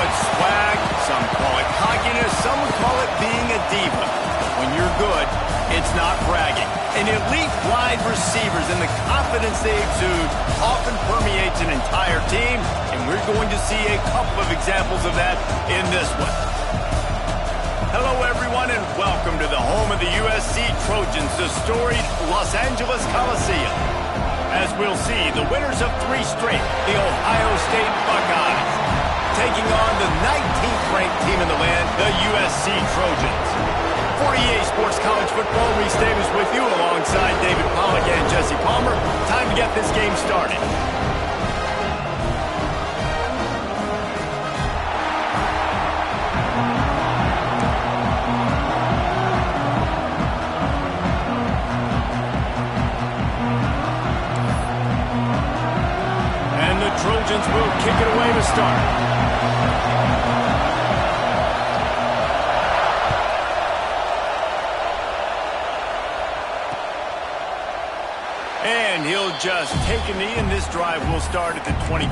it swag, some call it cockiness, some would call it being a diva. When you're good, it's not bragging. And elite wide receivers and the confidence they exude often permeates an entire team, and we're going to see a couple of examples of that in this one. Hello, everyone, and welcome to the home of the USC Trojans, the storied Los Angeles Coliseum. As we'll see, the winners of 3 straight, the Ohio State Buckeyes, taking on the 19th-ranked team in the land, the USC Trojans. For EA Sports College Football, Reese Davis with you alongside David Pollack and Jesse Palmer. Time to get this game started. And the Trojans will kick it away to start. And he'll just take a knee, and this drive will start at the 25.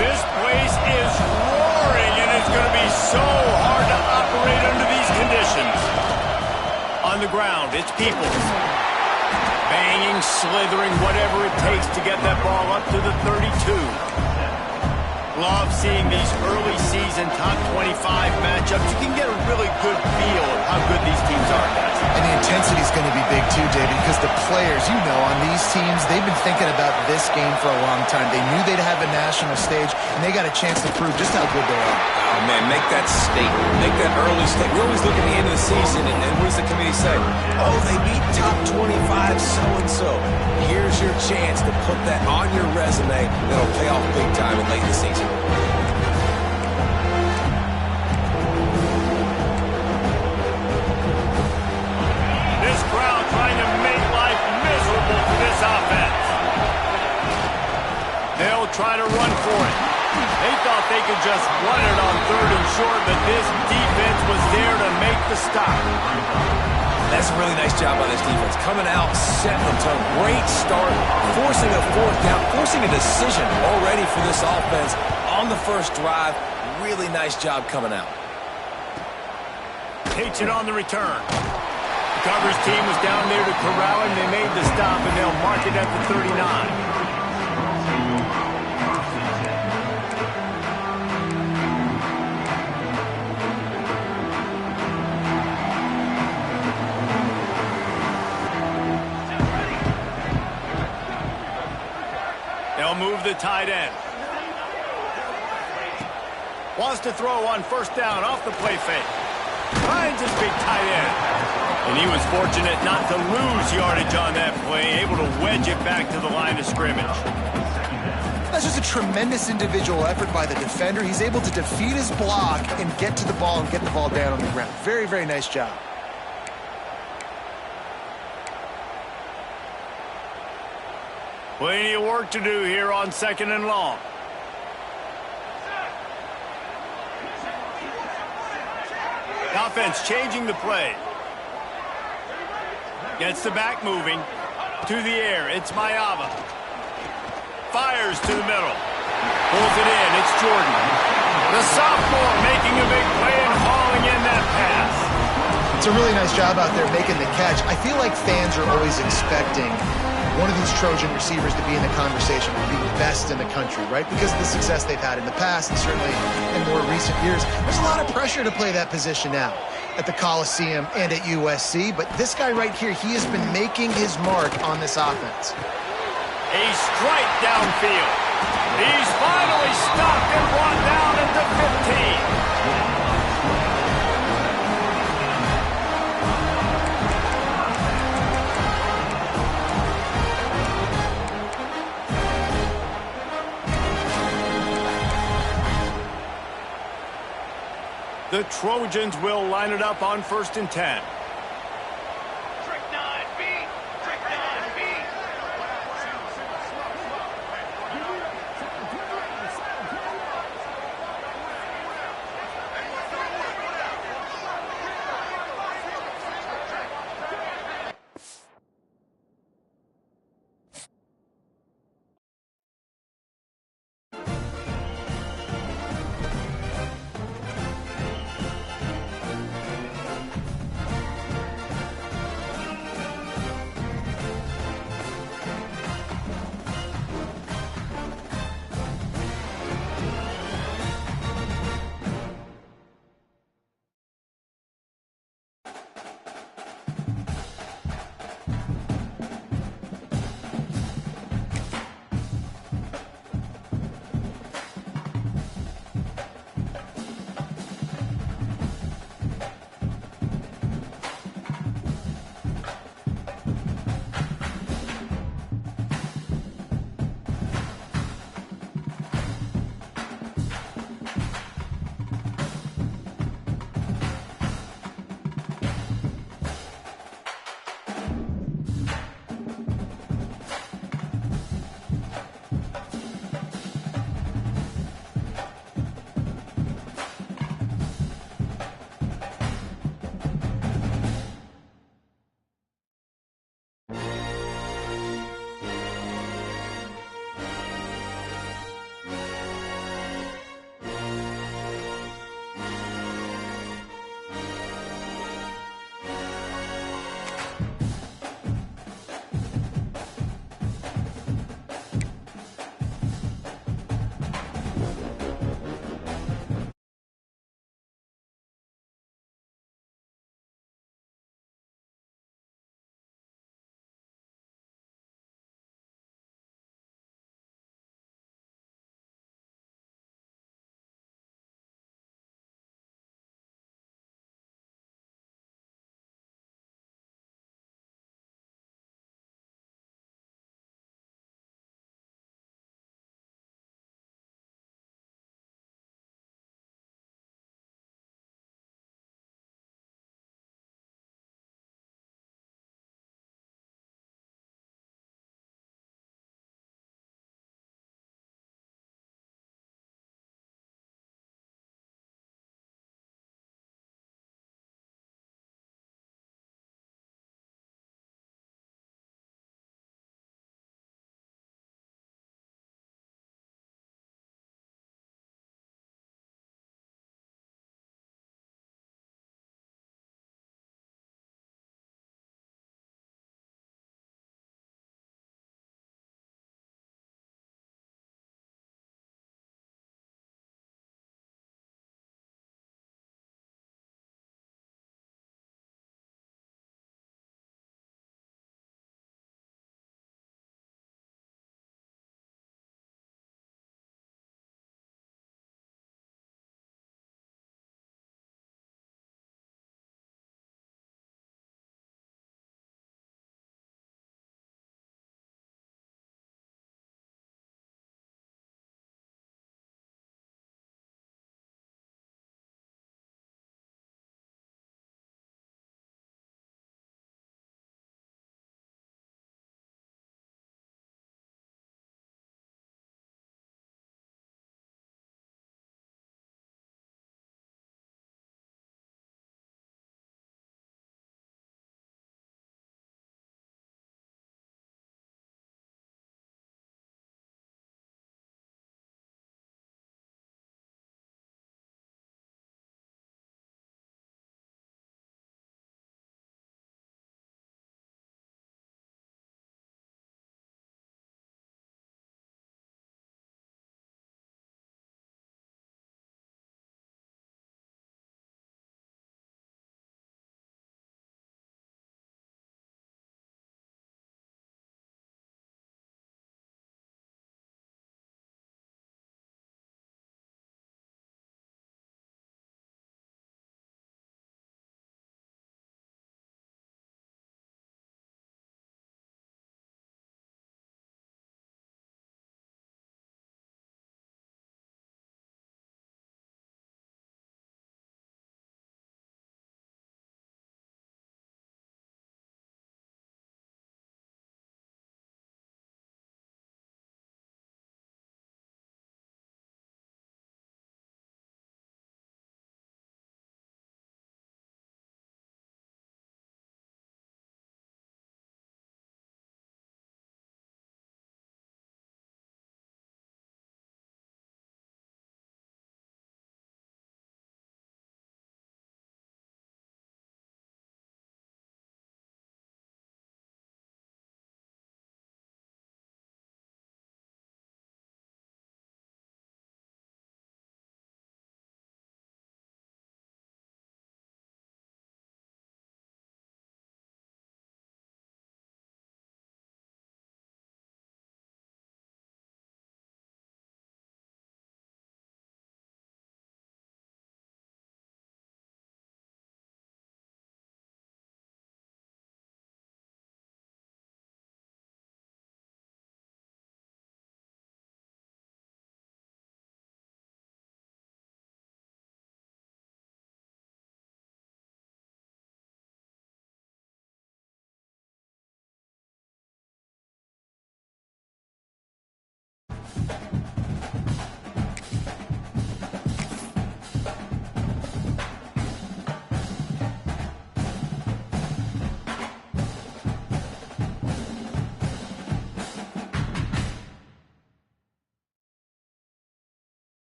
This place is roaring, and it's going to be so hard to operate under these conditions. On the ground, it's Peoples. Banging, slithering, whatever it takes to get that ball up to the 32. Love seeing these early season top 25 matchups. You can get a really good feel of how good these teams are, guys. And the intensity is going to be big too, David, because the players, you know, on these teams, they've been thinking about this game for a long time. They knew they'd have a national stage, and they got a chance to prove just how good they are. Oh, man, make that statement. Make that early statement. We always look at the end of the season, and what does the committee say? Oh, they beat top 25 so-and-so. Here's your chance to put that on your resume that'll pay off big time in late in the season. This crowd trying to make life miserable for this offense. They'll try to run for it. They thought they could just run it on 3rd and short, but this defense was there to make the stop. That's a really nice job by this defense. Coming out, setting the tone. Great start, forcing a 4th down, forcing a decision already for this offense on the first drive. Really nice job coming out. Takes it on the return. The coverage team was down there to corral him. They made the stop, and they'll mark it at the 39. They'll move the tight end. Wants to throw on 1st down off the play fake. Finds his big tight end. And he was fortunate not to lose yardage on that play, able to wedge it back to the line of scrimmage. That's just a tremendous individual effort by the defender. He's able to defeat his block and get to the ball and get the ball down on the ground. Very, very nice job. Plenty of work to do here on 2nd and long. The offense changing the play. Gets the back moving. To the air, it's Mayava. Fires to the middle. Pulls it in, it's Jordan. The sophomore making a big play and hauling in that pass. It's a really nice job out there making the catch. I feel like fans are always expecting one of these Trojan receivers to be in the conversation for being the best in the country, right? Because of the success they've had in the past and certainly in more recent years. There's a lot of pressure to play that position now at the Coliseum and at USC, but this guy right here, he has been making his mark on this offense. A strike downfield. He's finally stopped and brought down at the 15. The Trojans will line it up on 1st and 10.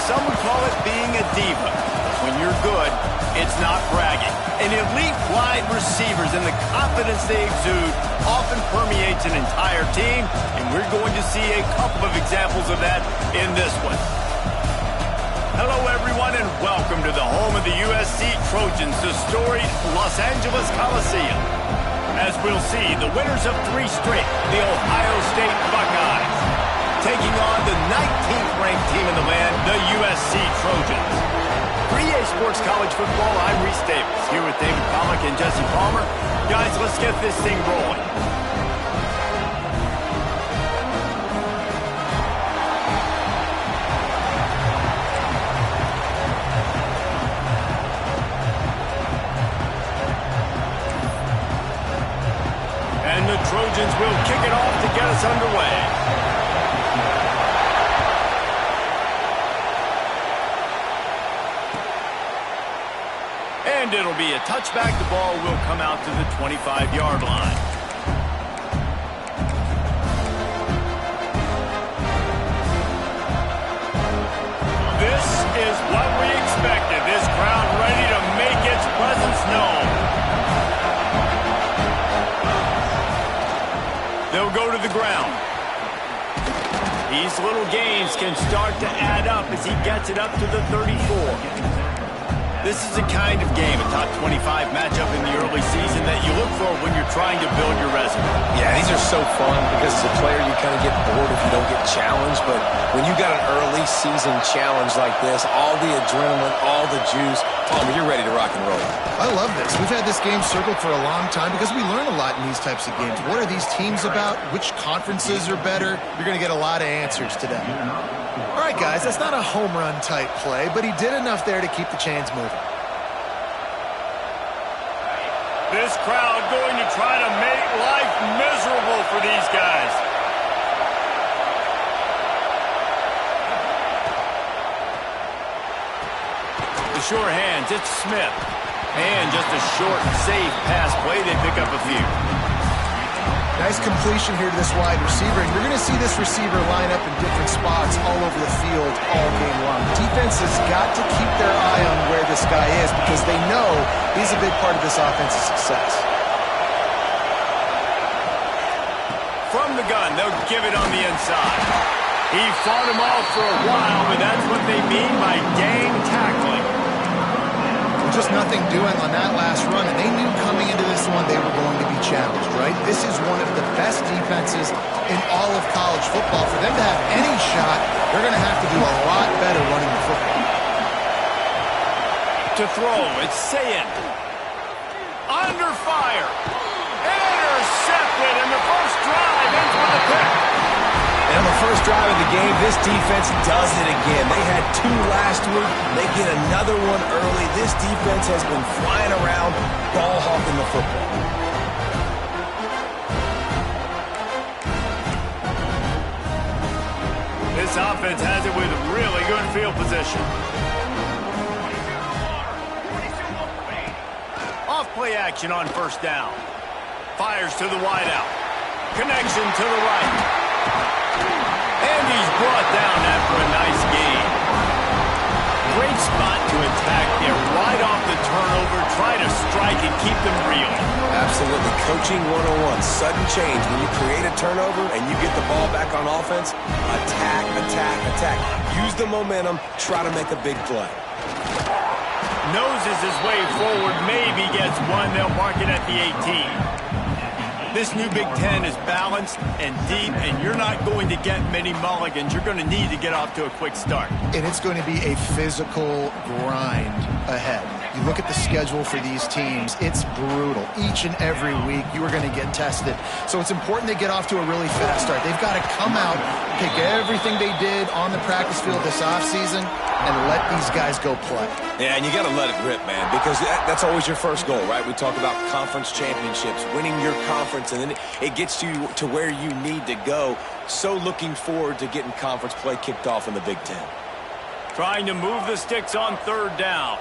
some would call it being a diva. When you're good, it's not bragging. And elite wide receivers and the confidence they exude often permeates an entire team, and we're going to see a couple of examples of that in this one. Hello, everyone, and welcome to the home of the USC Trojans, the storied Los Angeles Coliseum. As we'll see, the winners of 3 straight, the Ohio State Buckeyes, taking on the 19th ranked team in the land, the USC Trojans. For EA Sports College Football, I'm Reese Davis, here with David Pollack and Jesse Palmer. Guys, let's get this thing rolling. And the Trojans will kick it off to get us underway. And it'll be a touchback. The ball will come out to the 25-yard line. This is what we expected. This crowd ready to make its presence known. They'll go to the ground. These little gains can start to add up as he gets it up to the 34. This is the kind of game, a top 25 matchup in the early season, that you look for when you're trying to build your resume. Yeah, these are so fun because as a player, you kind of get bored if you don't get challenged. But when you got an early season challenge like this, all the adrenaline, all the juice, Palmer, you're ready to rock and roll. I love this. We've had this game circled for a long time because we learn a lot in these types of games. What are these teams about? Which conferences are better? You're going to get a lot of answers today. All right, guys, that's not a home run type play, but he did enough there to keep the chains moving. This crowd going to try to make life miserable for these guys. The sure hands, it's Smith. And just a short, safe pass play. They pick up a few. Nice completion here to this wide receiver, and you're going to see this receiver line up in different spots all over the field all game long. Defense has got to keep their eye on where this guy is because they know he's a big part of this offense's success. From the gun, they'll give it on the inside. He fought him off for a while, but that's what they mean by gang tackling. Just nothing doing on that last run, and they knew coming into this one they were going to be challenged, right? This is one of the best defenses in all of college football. For them to have any shot, they're going to have to do a lot better running the football. To throw, it's Sayin. Under fire. Intercepted, and the first drive ends with a pick. And on the first drive of the game, this defense does it again. They had 2 last week. They get another one early. This defense has been flying around, ball hawking the football. This offense has it with really good field position. Off play action on first down. Fires to the wideout. Connection to the right. And he's brought down after a nice gain. Great spot to attack there. Right off the turnover, try to strike and keep them real. Absolutely. Coaching 101. Sudden change. When you create a turnover and you get the ball back on offense, attack, attack, attack. Use the momentum. Try to make a big play. Noses his way forward. Maybe gets one. They'll mark it at the 18. This new Big Ten is balanced and deep, and you're not going to get many mulligans. You're going to need to get off to a quick start. And it's going to be a physical grind ahead. You look at the schedule for these teams, it's brutal. Each and every week, you are going to get tested. So it's important they get off to a really fast start. They've got to come out, take everything they did on the practice field this offseason, and let these guys go play. Yeah, and you got to let it rip, man, because that's always your first goal, right? We talk about conference championships, winning your conference, and then it gets you to where you need to go. So looking forward to getting conference play kicked off in the Big Ten. Trying to move the sticks on third down.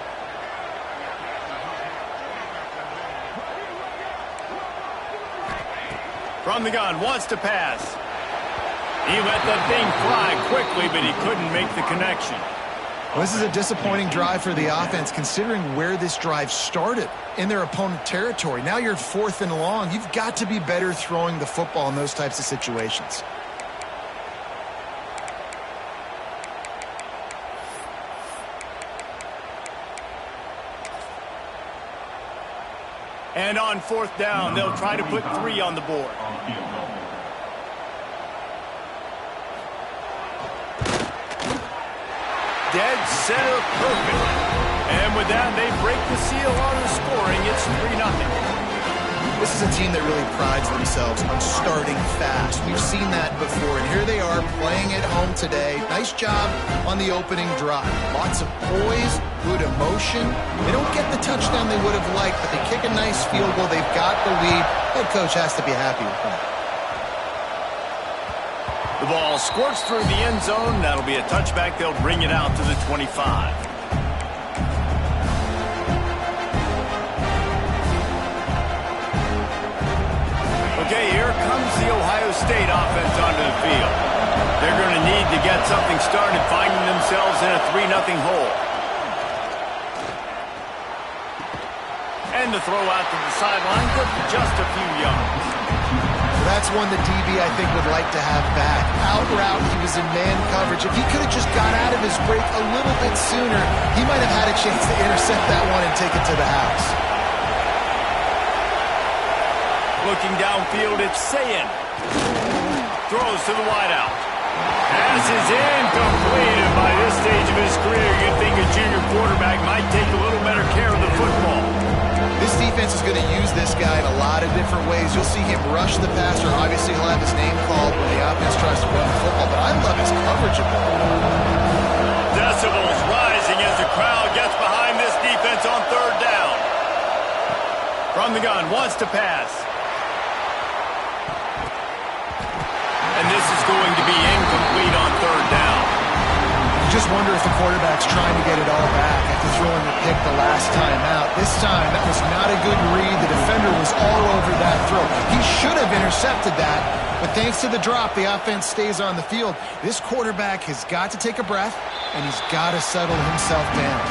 From the gun, wants to pass. He let the thing fly quickly, but he couldn't make the connection. Well, this is a disappointing drive for the offense, considering where this drive started in their opponent territory. Now you're 4th and long. You've got to be better throwing the football in those types of situations. And on 4th down, they'll try to put 3 on the board. Dead center perfect. And with that, they break the seal on the scoring. It's 3-0. This is a team that really prides themselves on starting fast. We've seen that before, and here they are playing at home today. Nice job on the opening drive. Lots of poise, good emotion. They don't get the touchdown they would have liked, but they kick a nice field goal. They've got the lead. Head coach has to be happy with that. The ball squirts through the end zone. That'll be a touchback. They'll bring it out to the 25. Okay, here comes the Ohio State offense onto the field. They're going to need to get something started, finding themselves in a 3-0 hole. And the throw out to the sideline, good for just a few yards. That's one the DB, I think, would like to have back. Out route, he was in man coverage. If he could have just got out of his break a little bit sooner, he might have had a chance to intercept that one and take it to the house. Looking downfield, it's Sayin. Throws to the wideout. Pass is incomplete, and by this stage of his career, you'd think a junior quarterback might take a little better care of the football. This defense is going to use this guy in a lot of different ways. You'll see him rush the passer. Obviously, he'll have his name called when the offense tries to run the football, but I love his coverage of it. Decibels rising as the crowd gets behind this defense on 3rd down. From the gun, wants to pass. And this is going to be incomplete on 3rd down. You just wonder if the quarterback's trying to get it all back after throwing the pick the last time out. This time, that was not a good read. The defender was all over that throw. He should have intercepted that, but thanks to the drop, the offense stays on the field. This quarterback has got to take a breath, and he's got to settle himself down.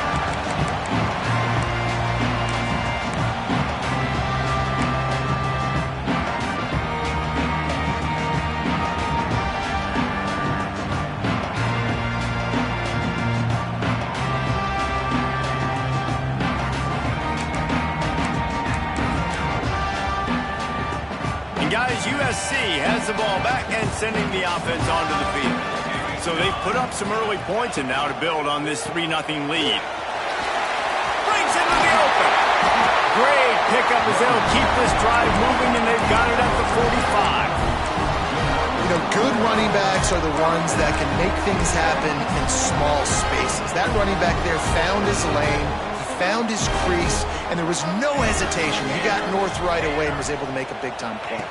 Guys, USC has the ball back and sending the offense onto the field. So they've put up some early points and now to build on this 3-0 lead. Brings it to the open. Great pickup as they'll keep this drive moving, and they've got it at the 45. You know, good running backs are the ones that can make things happen in small spaces. That running back there found his lane, found his crease, and there was no hesitation. He got north right away and was able to make a big-time play.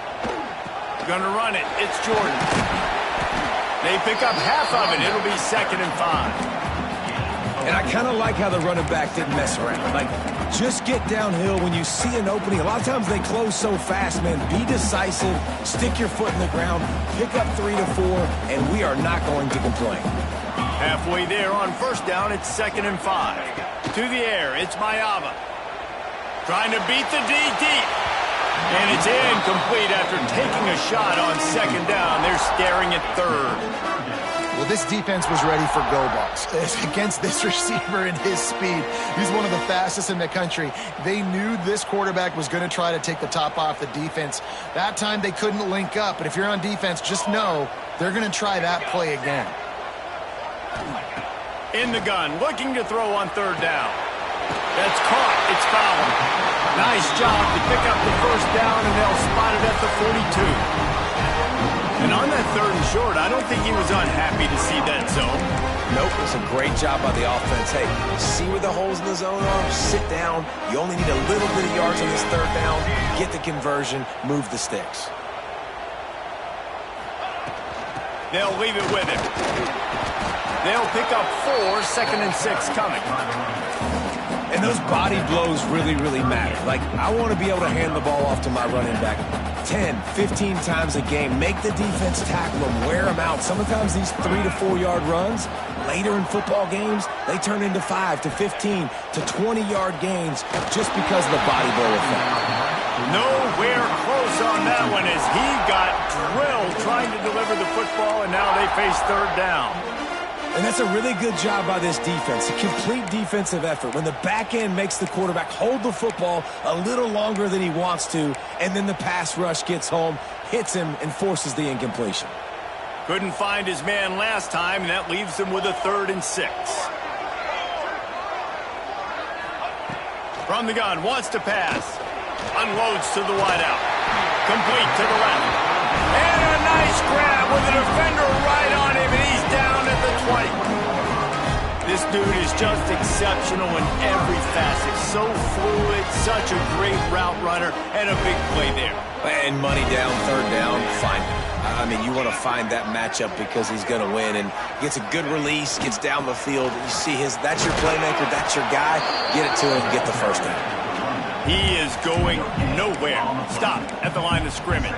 Gonna run it. It's Jordan. They pick up half of it. It'll be 2nd and 5. And I kind of like how the running back didn't mess around. Like, just get downhill when you see an opening. A lot of times they close so fast, man. Be decisive. Stick your foot in the ground. Pick up 3 to 4, and we are not going to complain. Halfway there on 1st down, it's 2nd and 5. To the air, it's Mayava. Trying to beat the D deep. And it's incomplete after taking a shot on 2nd down. They're staring at 3rd. Well, this defense was ready for go balls. Against this receiver and his speed, he's one of the fastest in the country. They knew this quarterback was going to try to take the top off the defense. That time they couldn't link up, but if you're on defense, just know they're going to try that play again. In the gun, looking to throw on 3rd down. That's caught. It's fouled. Nice job to pick up the 1st down, and they'll spot it at the 42. And on that 3rd and short, I don't think he was unhappy to see that zone. Nope, it was a great job by the offense. Hey, see where the holes in the zone are? Sit down. You only need a little bit of yards on this 3rd down. Get the conversion. Move the sticks. They'll leave it with him. They'll pick up 4, 2nd and 6 coming. And those body blows really, really matter. Like, I want to be able to hand the ball off to my running back 10, 15 times a game. Make the defense tackle them, wear them out. Sometimes these 3 to 4 yard runs, later in football games, they turn into 5 to 15 to 20-yard gains just because of the body blow effect. Nowhere close on that one as he got drilled trying to deliver the football, and now they face third down. And that's a really good job by this defense, a complete defensive effort. When the back end makes the quarterback hold the football a little longer than he wants to, and then the pass rush gets home, hits him, and forces the incompletion. Couldn't find his man last time, and that leaves him with a 3rd and 6. From the gun, wants to pass. Unloads to the wideout. Complete to the left. And a nice grab with a defender right on him, and he's down at the 20. This dude is just exceptional in every facet. So fluid, such a great route runner, and a big play there. And money down, third down, find him. I mean, you want to find that matchup because he's going to win, and gets a good release, gets down the field. You see that's your playmaker, that's your guy. Get it to him, get the first down. He is going nowhere. Stop at the line of scrimmage.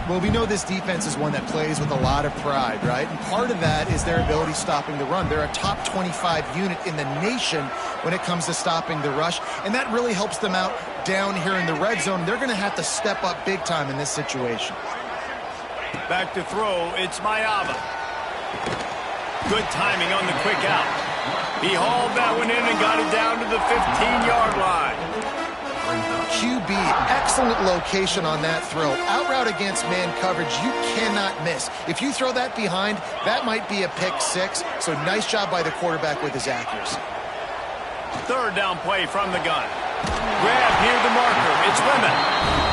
Well, we know this defense is one that plays with a lot of pride, right? And part of that is their ability stopping the run. They're a top 25 unit in the nation when it comes to stopping the rush, and that really helps them out down here in the red zone. They're going to have to step up big time in this situation. Back to throw, it's Mayava. Good timing on the quick out. He hauled that one in and got it down to the 15-yard line. QB, excellent location on that throw. Out route against man coverage, you cannot miss. If you throw that behind, that might be a pick 6. So nice job by the quarterback with his accuracy. 3rd down play from the gun. Grab near the marker. It's Lemon.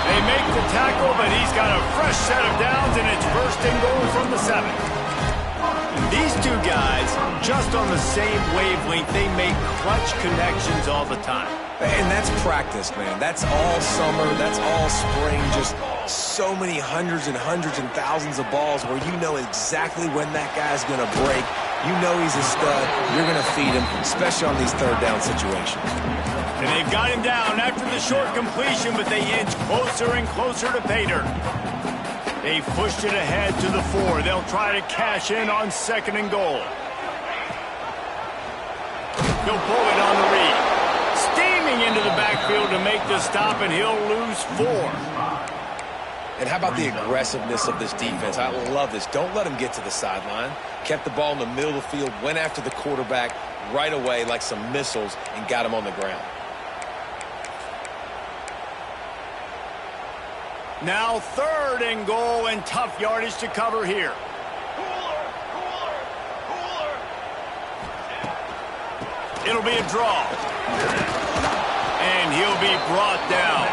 They make the tackle, but he's got a fresh set of downs, and it's 1st and goal from the 7. These two guys, just on the same wavelength, they make clutch connections all the time. And that's practice, man. That's all summer. That's all spring. Just so many hundreds and thousands of balls where you know exactly when that guy's going to break. You know he's a stud. You're going to feed him, especially on these third down situations. And they've got him down after the short completion, but they inch closer and closer to pay dirt. They've pushed it ahead to the 4. They'll try to cash in on 2nd and goal. He'll pull it on the read. Steaming into the backfield to make the stop, and he'll lose 4. And how about the aggressiveness of this defense? I love this. Don't let him get to the sideline. Kept the ball in the middle of the field, went after the quarterback right away like some missiles, and got him on the ground. Now 3rd and goal, and tough yardage to cover here. It'll be a draw. And he'll be brought down.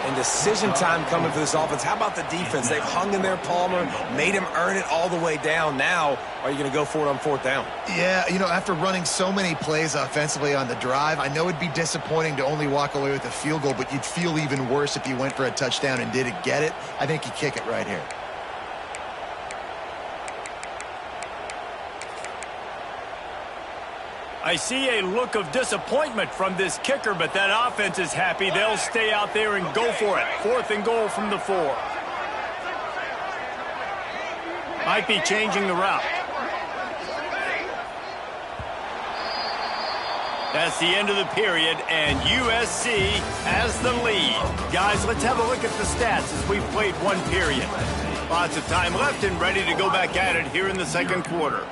And decision time coming for this offense. How about the defense? They've hung in there, Palmer, made him earn it all the way down. Now, are you going to go for it on 4th down? Yeah, you know, after running so many plays offensively on the drive, I know it'd be disappointing to only walk away with a field goal, but you'd feel even worse if you went for a touchdown and didn't get it. I think you kick it right here. I see a look of disappointment from this kicker, but that offense is happy. They'll stay out there and go for it. 4th and goal from the 4. Might be changing the route. That's the end of the period, and USC has the lead. Guys, let's have a look at the stats as we've played 1 period. Lots of time left and ready to go back at it here in the 2nd quarter.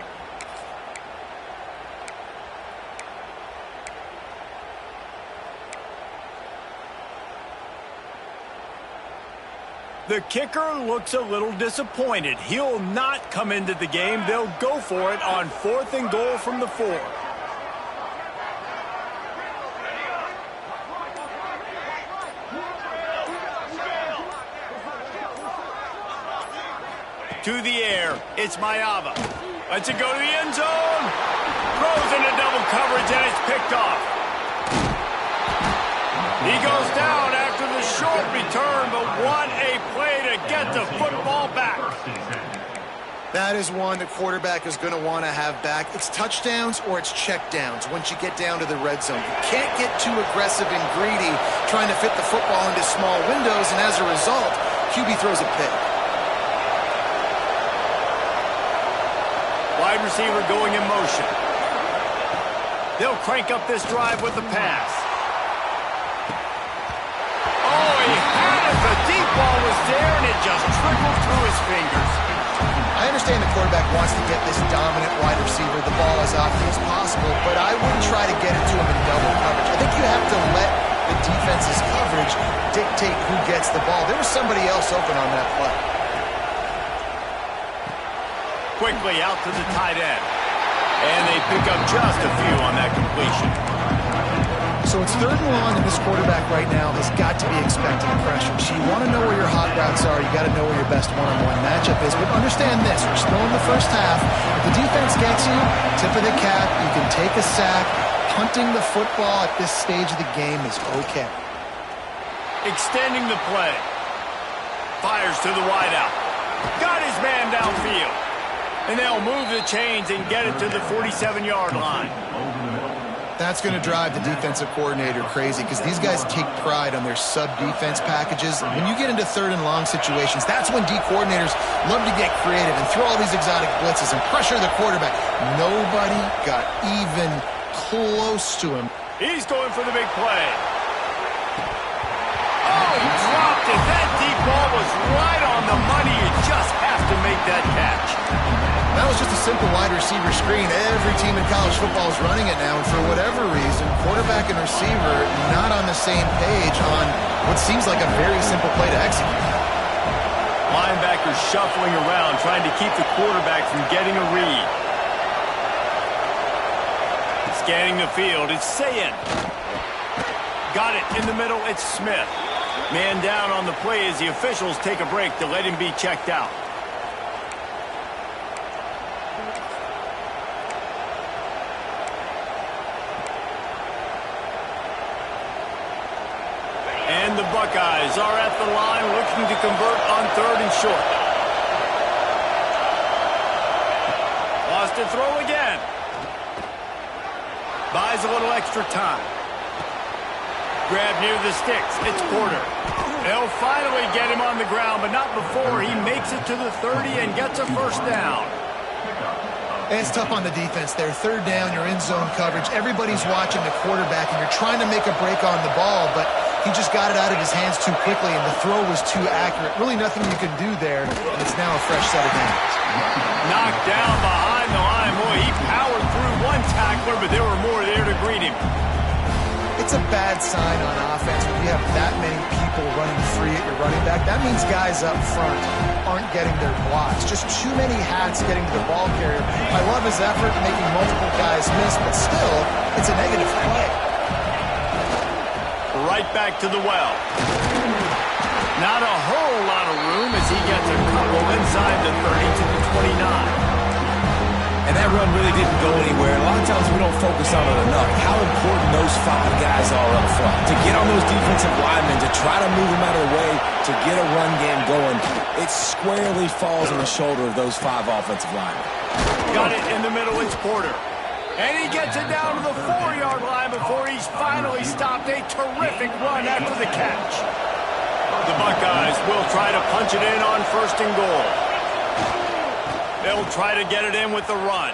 The kicker looks a little disappointed. He'll not come into the game. They'll go for it on 4th and goal from the 4. To the air, it's Mayava. Lets it go to the end zone. Throws into double coverage, and it's picked off. He goes down after the short return, but what a play to get the football back. That is one the quarterback is going to want to have back. It's touchdowns or it's checkdowns once you get down to the red zone. You can't get too aggressive and greedy trying to fit the football into small windows, and as a result, QB throws a pick. Wide receiver going in motion. They'll crank up this drive with the pass. Oh, he had it. The deep ball was there, and it just trickled through his fingers. I understand the quarterback wants to get this dominant wide receiver the ball as often as possible, but I wouldn't try to get it to him in double coverage. I think you have to let the defense's coverage dictate who gets the ball. There was somebody else open on that play. Quickly out to the tight end. And they pick up just a few on that completion. So it's 3rd and long, and this quarterback right now has got to be expecting pressure. So you want to know where your hot routes are. You got to know where your best one-on-one matchup is. But understand this: we're still in the first half. If the defense gets you, tip of the cap. You can take a sack. Punting the football at this stage of the game is okay. Extending the play. Fires to the wideout. Got his man downfield. And they'll move the chains and get it to the 47-yard line. That's going to drive the defensive coordinator crazy because these guys take pride on their sub-defense packages. When you get into 3rd and long situations, that's when D coordinators love to get creative and throw all these exotic blitzes and pressure the quarterback. Nobody got even close to him. He's going for the big play. Oh, he dropped it. That deep ball was right on the money. You just have to make that catch. That was just a simple wide receiver screen. Every team in college football is running it now, and for whatever reason, quarterback and receiver not on the same page on what seems like a very simple play to execute. Linebackers shuffling around, trying to keep the quarterback from getting a read. Scanning the field, it's Sayin. Got it in the middle, it's Smith. Man down on the play as the officials take a break to let him be checked out. And the Buckeyes are at the line looking to convert on 3rd and short. Lost a throw again. Buys a little extra time. Grab near the sticks. It's Porter. They'll finally get him on the ground, but not before he makes it to the 30 and gets a first down. And it's tough on the defense there. 3rd down, you're in zone coverage. Everybody's watching the quarterback, and you're trying to make a break on the ball, but he just got it out of his hands too quickly, and the throw was too accurate. Really nothing you can do there, and it's now a fresh set of downs. Knocked down behind the line. Boy, he powered through one tackler, but there were more there to greet him. It's a bad sign on offense when you have that many people running free at your running back. That means guys up front aren't getting their blocks. Just too many hats getting to the ball carrier. I love his effort making multiple guys miss, but still, it's a negative play. Right back to the well. Not a whole lot of room as he gets a couple inside the 30 to the 29. And that run really didn't go anywhere. A lot of times we don't focus on it enough. How important those 5 guys are up front. To get on those defensive linemen, to try to move them out of the way, to get a run game going, it squarely falls on the shoulder of those 5 offensive linemen. Got it in the middle, it's Porter. And he gets it down to the 4-yard line before he's finally stopped. A terrific run after the catch. The Buckeyes will try to punch it in on 1st and goal. They'll try to get it in with the run.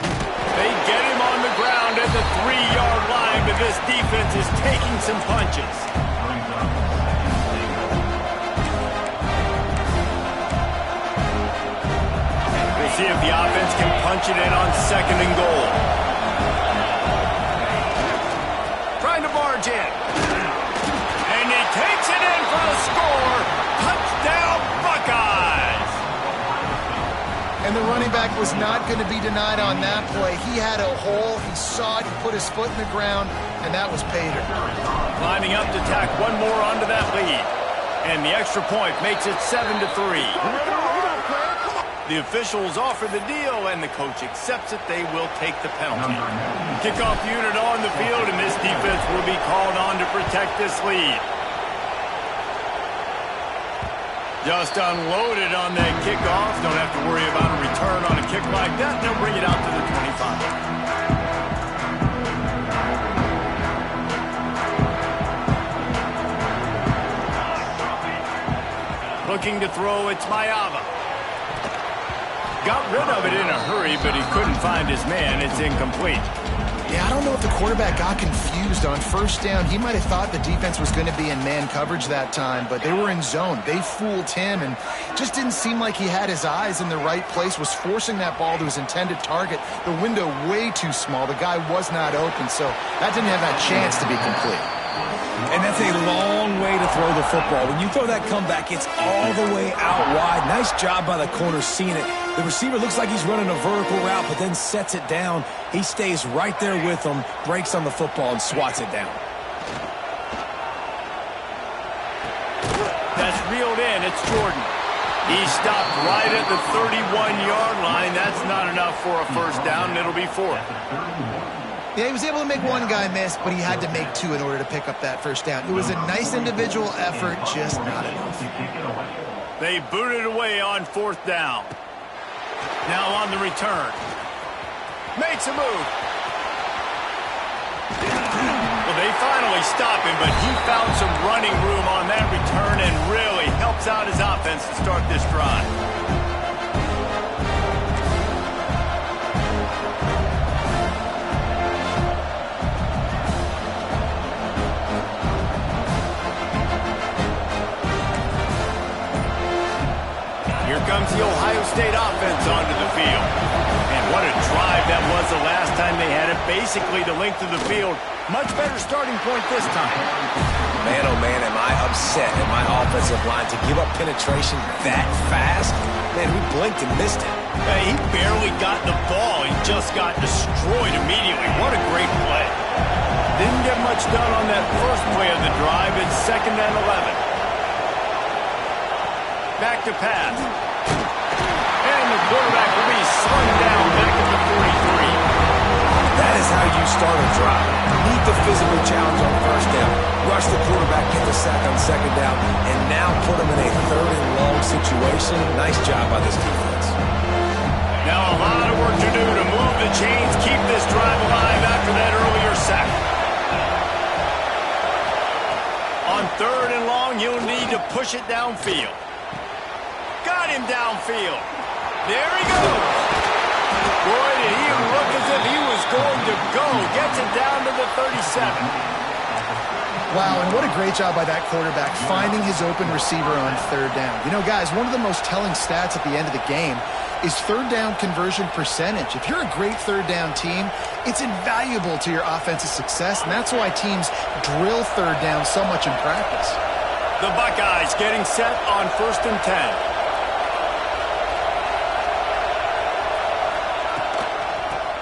They get him on the ground at the 3-yard line, but this defense is taking some punches. We'll see if the offense can punch it in on 2nd and goal. Trying to barge in. And he takes it in for the score. Touchdown, Buckeyes! And the running back was not going to be denied on that play. He had a hole, he saw it, he put his foot in the ground, and that was Pater. Lining up to tack one more onto that lead. And the extra point makes it 7-3. The officials offer the deal, and the coach accepts it. They will take the penalty. Kickoff unit on the field, and this defense will be called on to protect this lead. Just unloaded on that kickoff. Don't have to worry about a return on a kick like that. They'll bring it out to the 25. Looking to throw, it's Mayava. Got rid of it in a hurry, but he couldn't find his man. It's incomplete. Yeah, I don't know if the quarterback got confused on first down. He might have thought the defense was going to be in man coverage that time, but they were in zone. They fooled him and just didn't seem like he had his eyes in the right place, was forcing that ball to his intended target. The window way too small. The guy was not open, so that didn't have that chance to be complete. And that's a long way to throw the football. When you throw that comeback, it's all the way out wide. Nice job by the corner seeing it. The receiver looks like he's running a vertical route, but then sets it down. He stays right there with him, breaks on the football, and swats it down. That's reeled in. It's Jordan. He stopped right at the 31-yard line. That's not enough for a first down, and it'll be fourth. Yeah, he was able to make one guy miss, but he had to make two in order to pick up that first down. It was a nice individual effort, just not enough. They booted away on fourth down. Now on the return. Makes a move. Well, they finally stop him, but he found some running room on that return and really helps out his offense to start this drive. Here comes the Ohio State offense onto the field. And what a drive that was the last time they had it. Basically the length of the field. Much better starting point this time. Man, oh man, am I upset at my offensive line to give up penetration that fast? Man, we blinked and missed it. He barely got the ball. He just got destroyed immediately. What a great play. Didn't get much done on that first play of the drive. It's 2nd and 11. Back to pass. And the quarterback will be slung down back at the 43. That is how you start a drive. Meet the physical challenge on first down. Rush the quarterback, get the sack on second down, and now put him in a 3rd and long situation. Nice job by this defense. Now a lot of work to do to move the chains, keep this drive alive after that earlier sack. On 3rd and long, you'll need to push it downfield. Got him downfield. There he goes. Boy, did he look as if he was going to go. Gets it down to the 37. Wow, and what a great job by that quarterback finding his open receiver on 3rd down. You know, guys, one of the most telling stats at the end of the game is 3rd down conversion percentage. If you're a great 3rd down team, it's invaluable to your offensive success, and that's why teams drill 3rd down so much in practice. The Buckeyes getting set on 1st and 10.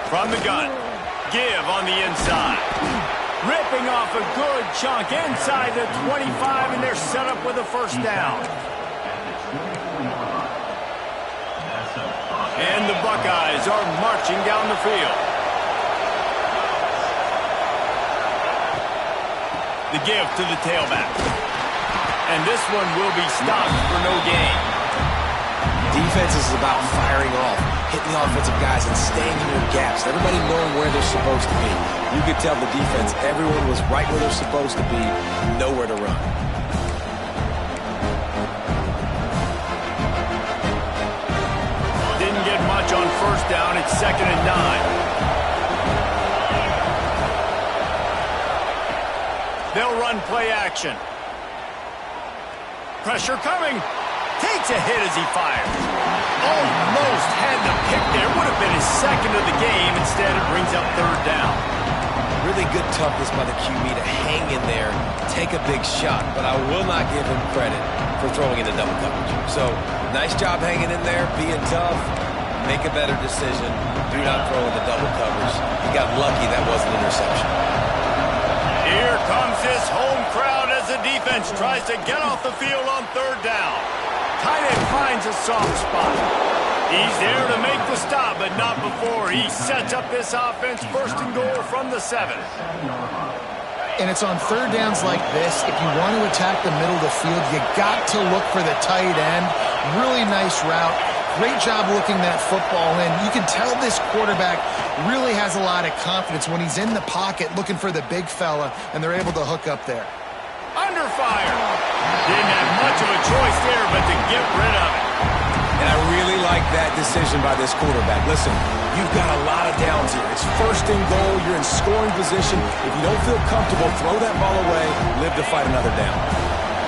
From the gun, give on the inside. Ripping off a good chunk inside the 25, and they're set up with a first down. And the Buckeyes are marching down the field. The give to the tailback. And this one will be stopped for no gain. Defense is about firing off, hitting the offensive guys and staying in your gaps. Everybody knowing where they're supposed to be. You could tell the defense, everyone was right where they're supposed to be, nowhere to run. Didn't get much on first down. It's 2nd and 9. They'll run play action. Pressure coming. Takes a hit as he fires. Almost had the pick there. Would have been his 2nd of the game. Instead, it brings up 3rd down. Really good toughness by the QB to hang in there, take a big shot, but I will not give him credit for throwing into double coverage. So, nice job hanging in there, being tough, make a better decision, do not throw into double coverage. He got lucky that was an interception. Here comes this home crowd as the defense tries to get off the field on 3rd down. Tight end finds a soft spot. He's there to make the stop, but not before he sets up this offense 1st and goal from the 7. And it's on 3rd downs like this. If you want to attack the middle of the field, you got to look for the tight end. Really nice route. Great job looking that football in. You can tell this quarterback really has a lot of confidence when he's in the pocket looking for the big fella, and they're able to hook up there. Under fire. Didn't have much of a choice there, but to get rid of it. And I really like that decision by this quarterback. Listen, you've got a lot of downs here. It's first and goal. You're in scoring position. If you don't feel comfortable, throw that ball away. Live to fight another down.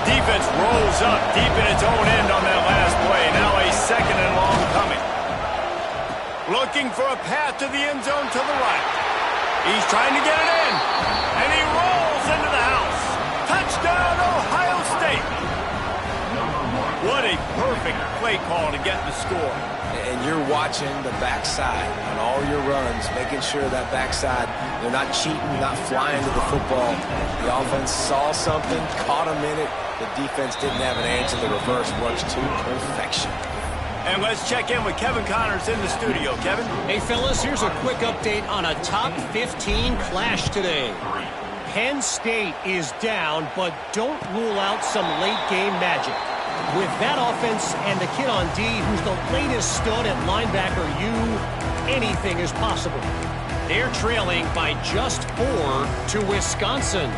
Defense rolls up deep in its own end on that last play. Now a second and long coming. Looking for a path to the end zone to the right. He's trying to get it in. And he rolls into the house. Touchdown, Ohio State. What a perfect play call to get the score. And you're watching the backside on all your runs, making sure that backside, they're not cheating, not flying to the football. The offense saw something, caught him in it. The defense didn't have an answer. The reverse works to perfection. And let's check in with Kevin Connors in the studio. Kevin? Hey, fellas, here's a quick update on a top 15 clash today. Penn State is down, but don't rule out some late-game magic. With that offense and the kid on D, who's the latest stud at linebacker U, anything is possible. They're trailing by just 4 to Wisconsin.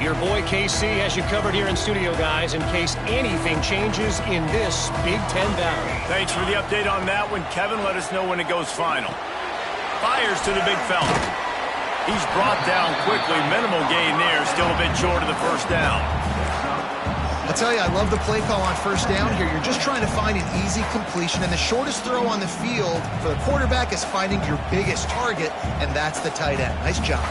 Your boy KC has you covered here in studio, guys, in case anything changes in this Big Ten battle. Thanks for the update on that one, Kevin. Let us know when it goes final. Fires to the big fella. He's brought down quickly. Minimal gain there. Still a bit short of the first down. I tell you, I love the play call on first down here. You're just trying to find an easy completion, and the shortest throw on the field for the quarterback is finding your biggest target, and that's the tight end. Nice job.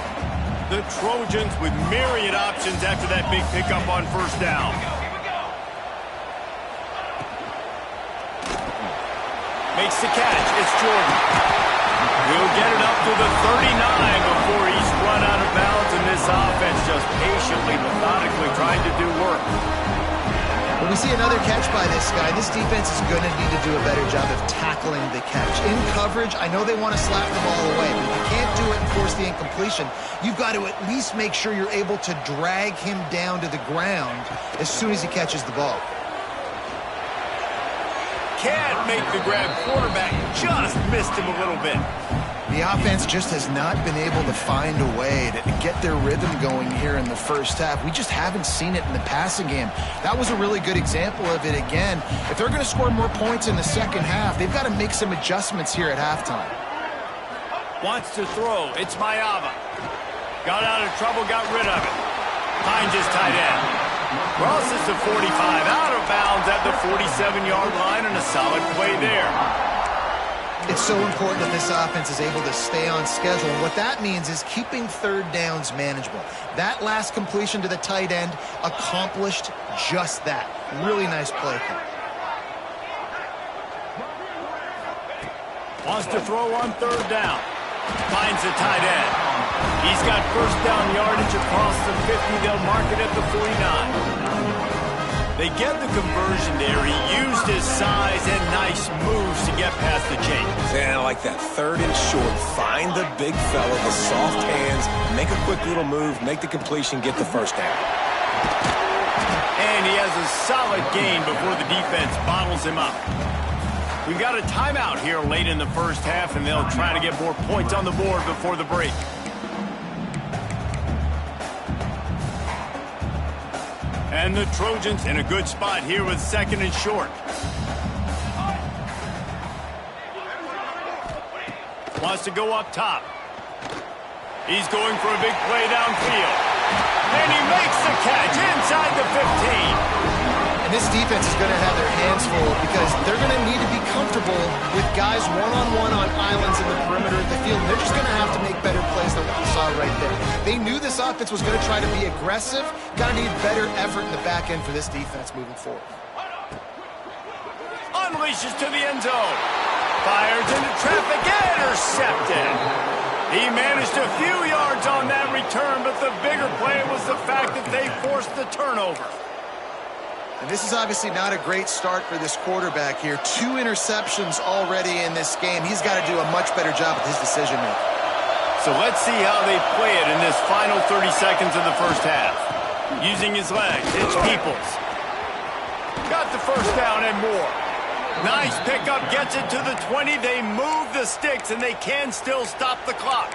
The Trojans with myriad options after that big pickup on first down. Makes the catch. It's Jordan. He'll get it up to the 39 before he's run out of bounds, and this offense just patiently, methodically trying to do work. When we see another catch by this guy, this defense is going to need to do a better job of tackling the catch. In coverage, I know they want to slap the ball away, but if you can't do it and force the incompletion, you've got to at least make sure you're able to drag him down to the ground as soon as he catches the ball. Can't make the grab. Quarterback just missed him a little bit. The offense just has not been able to find a way to get their rhythm going here in the first half. We just haven't seen it in the passing game. That was a really good example of it again. If they're going to score more points in the second half, they've got to make some adjustments here at halftime. Wants to throw. It's Mayava. Got out of trouble, got rid of it. Finds his tight end. Crosses the 45, out of bounds at the 47-yard line, and a solid play there. It's so important that this offense is able to stay on schedule. And what that means is keeping third downs manageable. That last completion to the tight end accomplished just that. Really nice play. Wants to throw on third down. Finds the tight end. He's got first down yardage across the 50. They'll mark it at the 49. They get the conversion there. He used his size and nice moves to get past the chains. And I like that. Third and short. Find the big fella, the soft hands, make a quick little move, make the completion, get the first down. And he has a solid gain before the defense bottles him up. We've got a timeout here late in the first half, and they'll try to get more points on the board before the break. And the Trojans in a good spot here with second and short. Wants to go up top. He's going for a big play downfield. And he makes the catch inside the 15. And this defense is going to have their hands full because they're going to need to be comfortable with guys one-on-one on islands in the perimeter of the field. And they're just going to have to make better plays than what we saw right there. They knew this offense was going to try to be aggressive. Got to need better effort in the back end for this defense moving forward. Unleashes to the end zone. Fires into traffic. Intercepted. He managed a few yards on that return, but the bigger play was the fact that they forced the turnover. And this is obviously not a great start for this quarterback here. 2 interceptions already in this game. He's got to do a much better job with his decision-making. So let's see how they play it in this final 30 seconds of the first half. Using his legs, it's Peoples. Got the first down and more. Nice pickup, gets it to the 20. They move the sticks, and they can still stop the clock.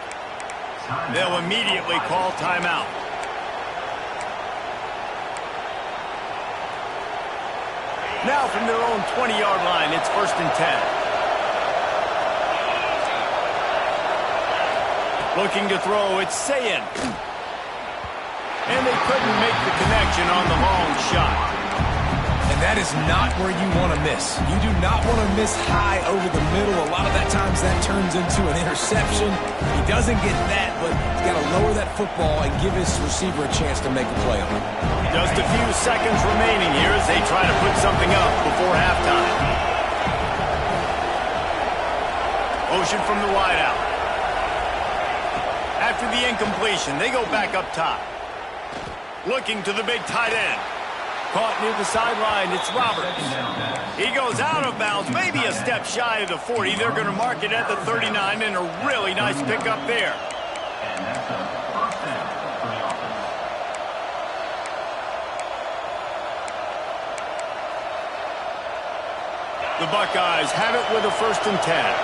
They'll immediately call timeout. Now from their own 20-yard line, it's 1st and 10. Looking to throw, it's Sayin. And they couldn't make the connection on the long shot. And that is not where you want to miss. You do not want to miss high over the middle. A lot of that times that turns into an interception. He doesn't get that, but he's got to lower that football and give his receiver a chance to make a play on it. Just a few seconds remaining here as they try to put something up before halftime. Motion from the wideout. After the incompletion, they go back up top. Looking to the big tight end. Caught near the sideline, it's Roberts. He goes out of bounds, maybe a step shy of the 40. They're going to mark it at the 39, and a really nice pickup there. The Buckeyes have it with a 1st and 10.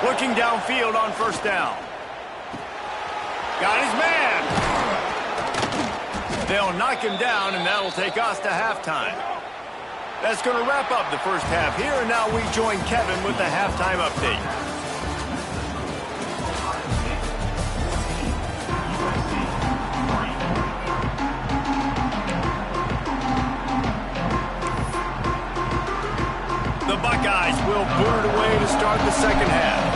Looking downfield on 1st down. Got his man. They'll knock him down, and that'll take us to halftime. That's going to wrap up the first half here, and now we join Kevin with the halftime update. The Buckeyes will boot it away to start the second half.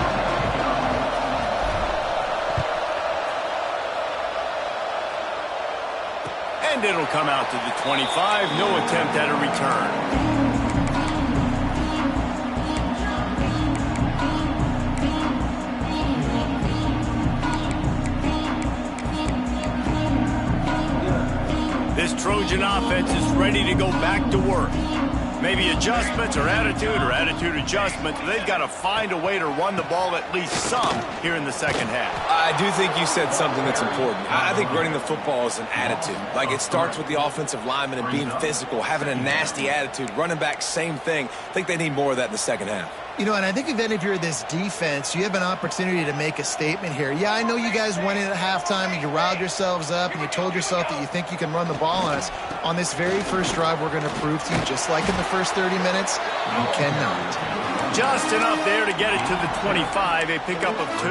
And it'll come out to the 25. No attempt at a return. This Trojan offense is ready to go back to work. Maybe adjustments or attitude adjustments. They've got to find a way to run the ball at least some here in the second half. I do think you said something that's important. I think running the football is an attitude. Like, it starts with the offensive lineman and being physical, having a nasty attitude. Running back, same thing. I think they need more of that in the second half. You know, and I think then if you're this defense, you have an opportunity to make a statement here. Yeah, I know you guys went in at halftime and you riled yourselves up and you told yourself that you think you can run the ball on us. On this very first drive, we're going to prove to you, just like in the first 30 minutes, you cannot. Just enough there to get it to the 25, a pickup of 2.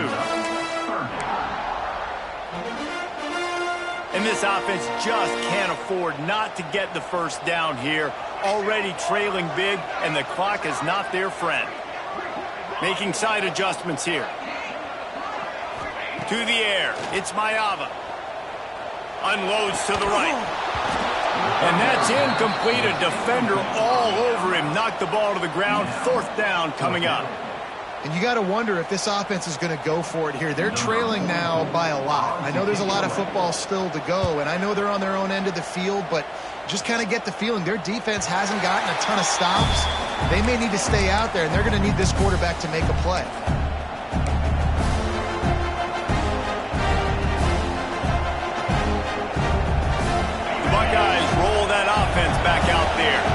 And this offense just can't afford not to get the first down here. Already trailing big, and the clock is not their friend. Making side adjustments here. To the air, it's Mayava. Unloads to the right. And that's incomplete. A defender all over him. Knocked the ball to the ground. 4th down coming up. And you got to wonder if this offense is going to go for it here. They're trailing now by a lot. I know there's a lot of football still to go, and I know they're on their own end of the field, but just kind of get the feeling their defense hasn't gotten a ton of stops. They may need to stay out there, and they're going to need this quarterback to make a play. The Buckeyes roll that offense back out there.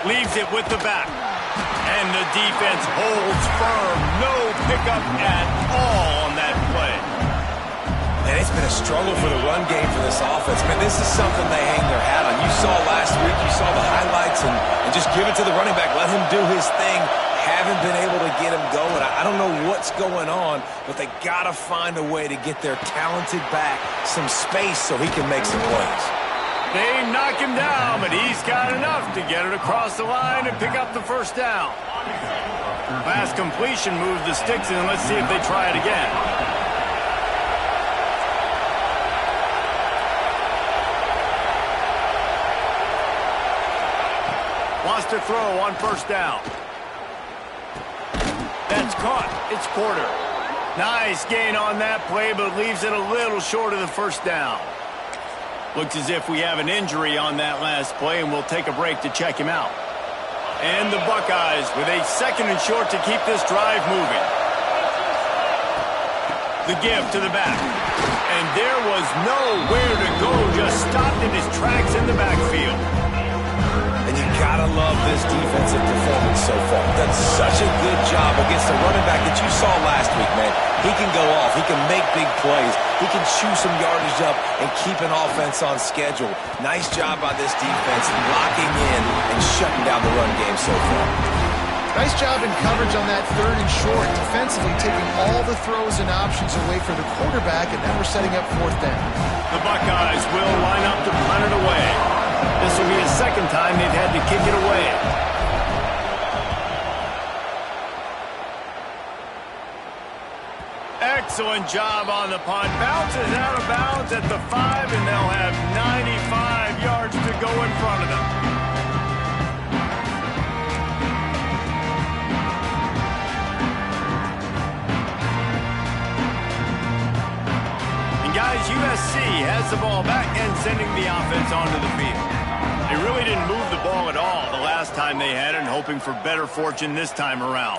Leaves it with the back. And the defense holds firm. No pickup at all on that play. And it's been a struggle for the run game for this offense. Man, this is something they hang their hat on. You saw last week, you saw the highlights, and just give it to the running back. Let him do his thing. Haven't been able to get him going. I don't know what's going on, but they got to find a way to get their talented back some space so he can make some plays. They knock him down, but he's got enough to get it across the line and pick up the first down. Pass completion moves the sticks in. Let's see if they try it again. Wants to throw on first down. That's caught. It's Porter. Nice gain on that play, but leaves it a little short of the first down. Looks as if we have an injury on that last play, and we'll take a break to check him out. And the Buckeyes with a 2nd and short to keep this drive moving. The give to the back. And there was nowhere to go, just stopped in his tracks in the backfield. And you Gotta love this defensive performance so far. Done such a good job against the running back that you saw last week, man. He can go off. He can make big plays. He can chew some yardage up and keep an offense on schedule. Nice job by this defense locking in and shutting down the run game so far. Nice job in coverage on that 3rd and short. Defensively taking all the throws and options away for the quarterback, and now we're setting up 4th down. The Buckeyes will line up to punt it away. This will be the 2nd time they've had to kick it away. Excellent job on the punt. Bounces out of bounds at the 5, and they'll have 95 yards to go in front of them. Guys, USC has the ball back and sending the offense onto the field. They really didn't move the ball at all the last time they had it, and hoping for better fortune this time around.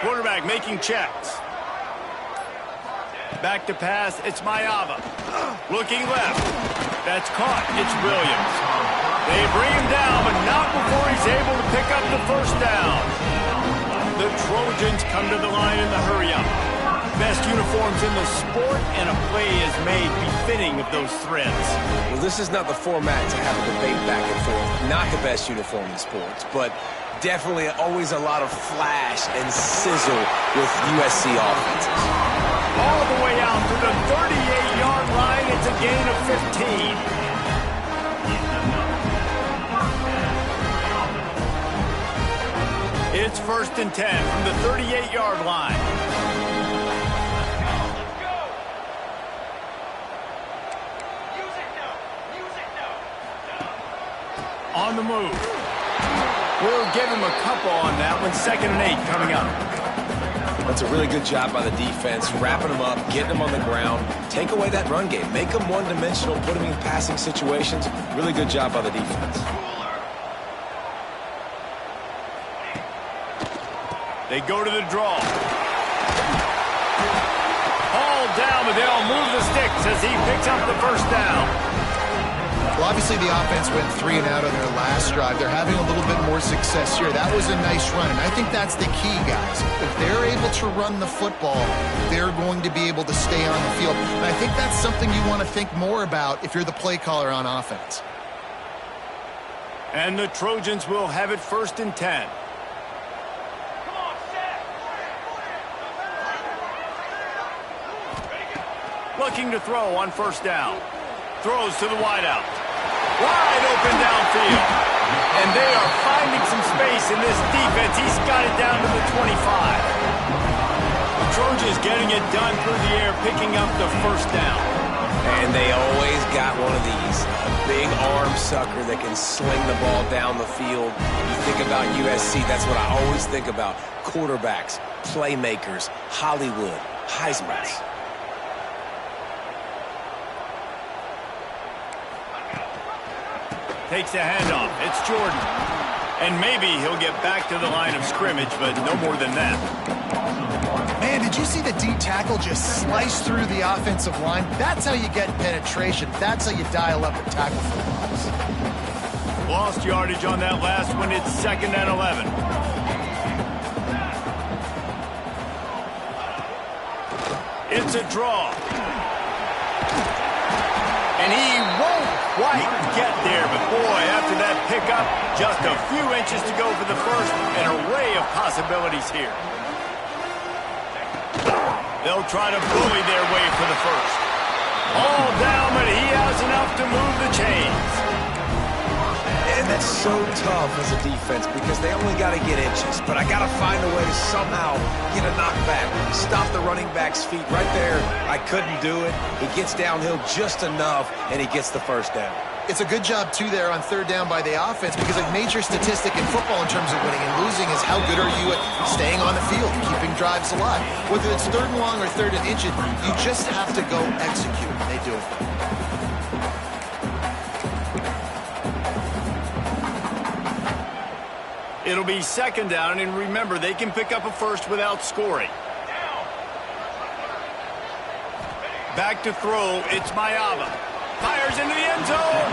Quarterback making checks. Back to pass, it's Mayava. Looking left. That's caught. It's Williams. They bring him down, but not before he's able to pick up the 1st down. The Trojans come to the line in the hurry-up. Best uniforms in the sport, and a play is made befitting of those threads. Well, this is not the format to have a debate back and forth. Not the best uniform in sports, but definitely always a lot of flash and sizzle with USC offenses. All the way out to the 38-yard line. It's a gain of 15. It's 1st and 10 from the 38-yard line. On the move. We'll give him a couple on that one. 2nd and 8 coming up. That's a really good job by the defense, wrapping them up, getting them on the ground. Take away that run game. Make them one-dimensional, put them in passing situations. Really good job by the defense. They go to the draw. Hauled down, but they'll move the sticks as he picks up the 1st down. Well, obviously the offense went 3 and out on their last drive. They're having a little bit more success here. That was a nice run, and I think that's the key, guys. If they're able to run the football, they're going to be able to stay on the field. And I think that's something you want to think more about if you're the play caller on offense. And the Trojans will have it 1st and 10. Looking to throw on 1st down. Throws to the wideout. Wide open downfield. And they are finding some space in this defense. He's got it down to the 25. The Trojans getting it done through the air, picking up the 1st down. And they always got one of these. A big arm sucker that can sling the ball down the field. You think about USC, that's what I always think about. Quarterbacks, playmakers, Hollywood, Heismans. Takes a handoff. It's Jordan. And maybe he'll get back to the line of scrimmage, but no more than that. Man, did you see the D tackle just slice through the offensive line? That's how you get penetration. That's how you dial up a tackle for loss. Lost yardage on that last one. It's 2nd and 11. It's a draw. And he won't quite get there, but boy, after that pickup, just a few inches to go for the 1st. An array of possibilities here. They'll try to bully their way for the 1st. All down, but he has enough to move the chains. And that's so tough as a defense because they only got to get inches. But I got to find a way to somehow get a knockback. Stop the running back's feet right there. I couldn't do it. He gets downhill just enough, and he gets the 1st down. It's a good job, too, there on 3rd down by the offense because a major statistic in football in terms of winning and losing is how good are you at staying on the field, keeping drives alive. Whether it's 3rd and long or 3rd and inches, you just have to go execute. They do it. It'll be 2nd down, and remember, they can pick up a 1st without scoring. Back to throw, it's Mayava. Fires into the end zone.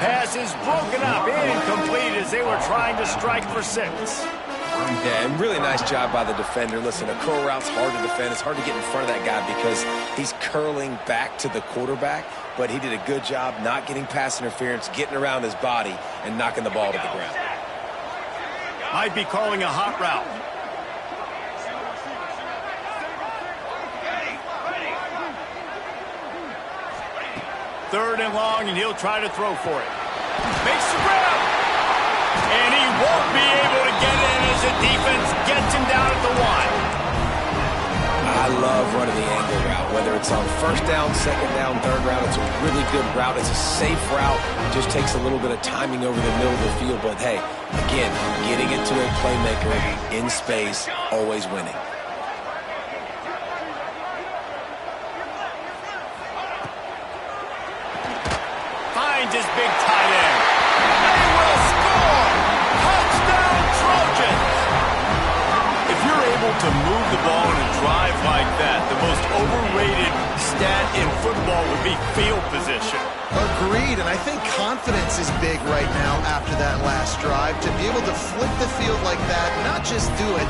Pass is broken up, incomplete as they were trying to strike for 6. Yeah, and really nice job by the defender. Listen, a curl route's hard to defend. It's hard to get in front of that guy because he's curling back to the quarterback, but he did a good job not getting pass interference, getting around his body, and knocking the ball to the ground. Might be calling a hot route. Third and long, and he'll try to throw for it. Makes the grab. And he won't be able to get in as the defense gets him down at the 1. I love running the angle route, whether it's on first down, second down, third route. It's a really good route. It's a safe route. It just takes a little bit of timing over the middle of the field. But, hey, again, getting it to a playmaker in space, always winning. Finds his big tight end. They will score! Touchdown, Trojans! If you're able to move the ball in a drive like that, the most overrated stat in football would be field position. Agreed, and I think confidence is big right now after that last drive. To be able to flip the field like that, not just do it,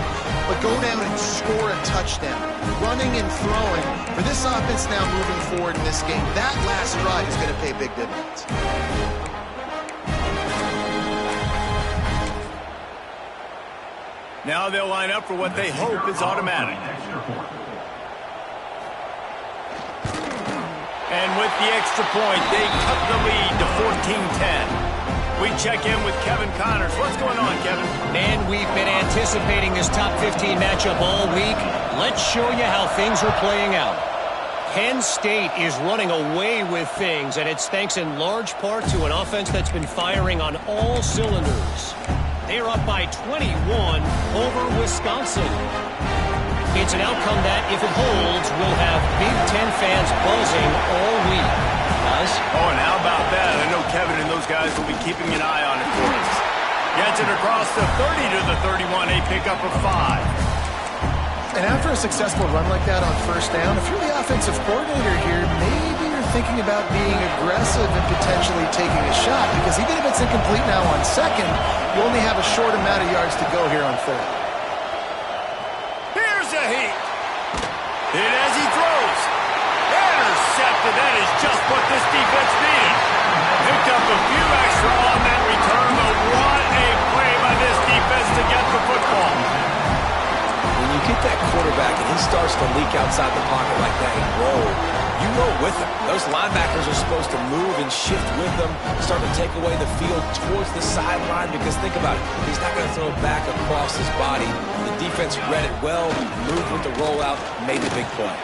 but go down and score a touchdown. Running and throwing. For this offense now moving forward in this game, that last drive is going to pay big dividends. Now they'll line up for what they hope is automatic. And with the extra point, they cut the lead to 14-10. We check in with Kevin Connors. What's going on, Kevin? Man, we've been anticipating this top 15 matchup all week. Let's show you how things are playing out. Penn State is running away with things, and it's thanks in large part to an offense that's been firing on all cylinders. They're up by 21 over Wisconsin. It's an outcome that, if it holds, will have Big Ten fans buzzing all week. Guys? Oh, and how about that? I know Kevin and those guys will be keeping an eye on it for us. Gets it across the 30 to the 31, a pickup of 5. And after a successful run like that on first down, if you're the offensive coordinator here, maybe you're thinking about being aggressive and potentially taking a shot, because even if it's incomplete now on second, you only have a short amount of yards to go here on third. Here's a heat. Hit as he throws. Intercepted. That is just what this defense needed. Picked up a few extra on that return, but what a play by this defense to get the football. When you get that quarterback and he starts to leak outside the pocket like that and roll, you roll with him. Those linebackers are supposed to move and shift with them, start to take away the field towards the sideline, because think about it, he's not going to throw it back across his body. The defense read it well, moved with the rollout, made the big play.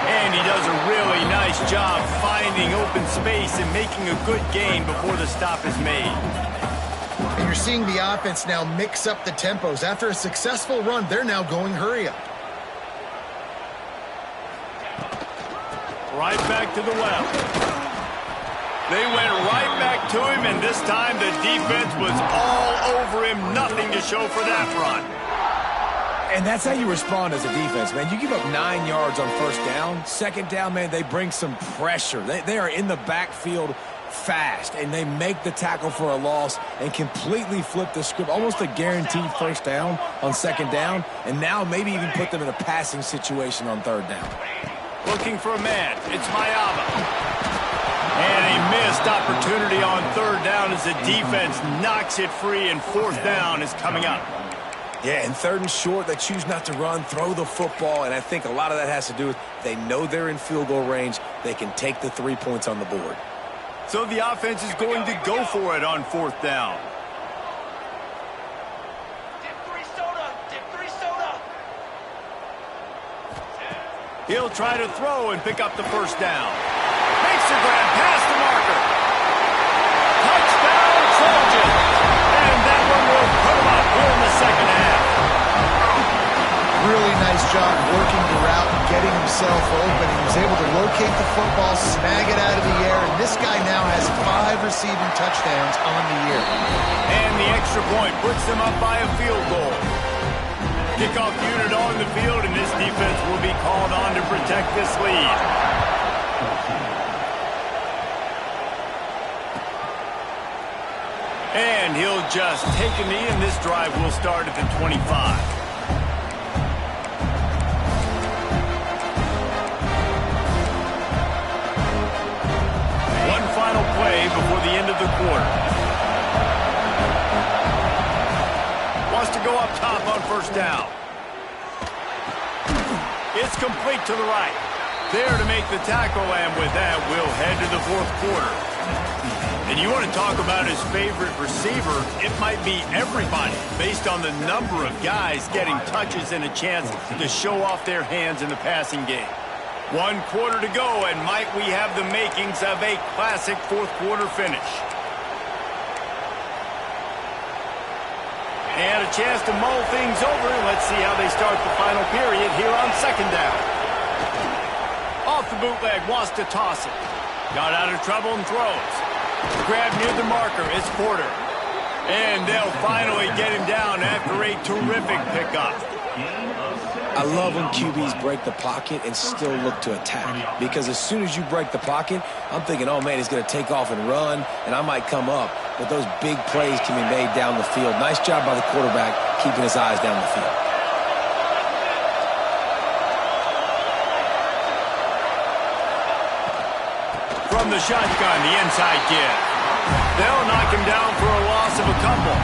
And he does a really nice job finding open space and making a good gain before the stop is made. And you're seeing the offense now mix up the tempos. After a successful run, they're now going hurry up. Right back to the well. They went right back to him, and this time the defense was all over him. Nothing to show for that run. And that's how you respond as a defense, man. You give up 9 yards on first down. Second down, man, they bring some pressure. They are in the backfield fast, and they make the tackle for a loss and completely flip the script. Almost a guaranteed first down on second down, and now maybe even put them in a passing situation on third down. Looking for a man. It's Mayaba. And a missed opportunity on third down as the defense knocks it free, and fourth down is coming up. Yeah, and third and short, they choose not to run, throw the football, and I think a lot of that has to do with they know they're in field goal range. They can take the 3 points on the board. So the offense is going to go for it on fourth down. He'll try to throw and pick up the first down. Makes the grab past the marker. Touchdown, Trojans. And that one will put him up here in the second half. Really nice job working the route and getting himself open. He was able to locate the football, snag it out of the air, and this guy now has 5 receiving touchdowns on the year. And the extra point puts them up by a field goal. Kickoff unit on the field, and this defense will be called on to protect this lead. And he'll just take a knee, and this drive will start at the 25. One final play before the end of the quarter. Wants to go up top on first down. It's complete to the right. There to make the tackle, and with that, we'll head to the fourth quarter. And you want to talk about his favorite receiver, it might be everybody based on the number of guys getting touches and a chance to show off their hands in the passing game. 1 quarter to go, and might we have the makings of a classic fourth quarter finish. And a chance to mull things over. Let's see how they start the final period here on second down. Off the bootleg, wants to toss it. Got out of trouble and throws. Grab near the marker, it's Porter. And they'll finally get him down after a terrific pickup. I love when QBs break the pocket and still look to attack. Because as soon as you break the pocket, I'm thinking, oh man, he's going to take off and run, and I might come up. But those big plays can be made down the field. Nice job by the quarterback keeping his eyes down the field. From the shotgun, the inside give. They'll knock him down for a loss of a couple.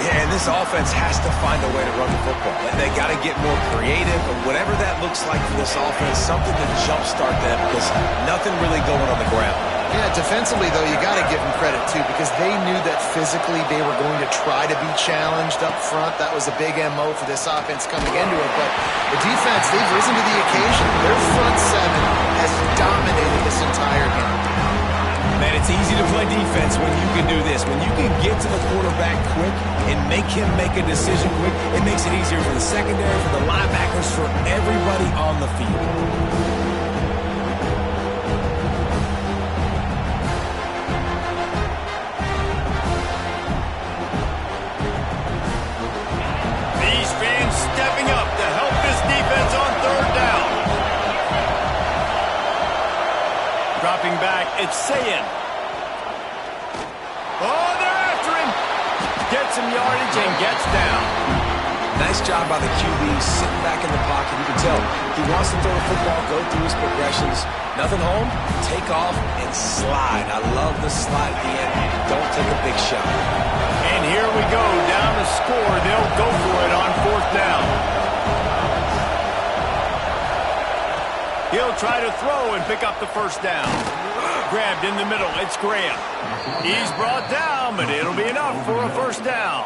Yeah, and this offense has to find a way to run the football. They got to get more creative, or whatever that looks like for this offense, something to jumpstart them, because nothing really going on the ground. Yeah, defensively, though, you got to give them credit, too, because they knew that physically they were going to try to be challenged up front. That was a big MO for this offense coming into it. But the defense, they've risen to the occasion. Their front seven has dominated this entire game. Man, it's easy to play defense when you can do this. When you can get to the quarterback quick and make him make a decision quick, it makes it easier for the secondary, for the linebackers, for everybody on the field. Stepping up to help this defense on third down. Dropping back, it's Sayin. Oh, they're after him. Gets some yardage and gets down. Nice job by the QB sitting back in the pocket. You can tell he wants to throw the football, go through his progressions. Nothing home, take off and slide. I love the slide at the end. Don't take a big shot. And here we go, down to score. They'll go for it on fourth down. He'll try to throw and pick up the first down. Grabbed in the middle, it's Graham. He's brought down, but it'll be enough for a first down.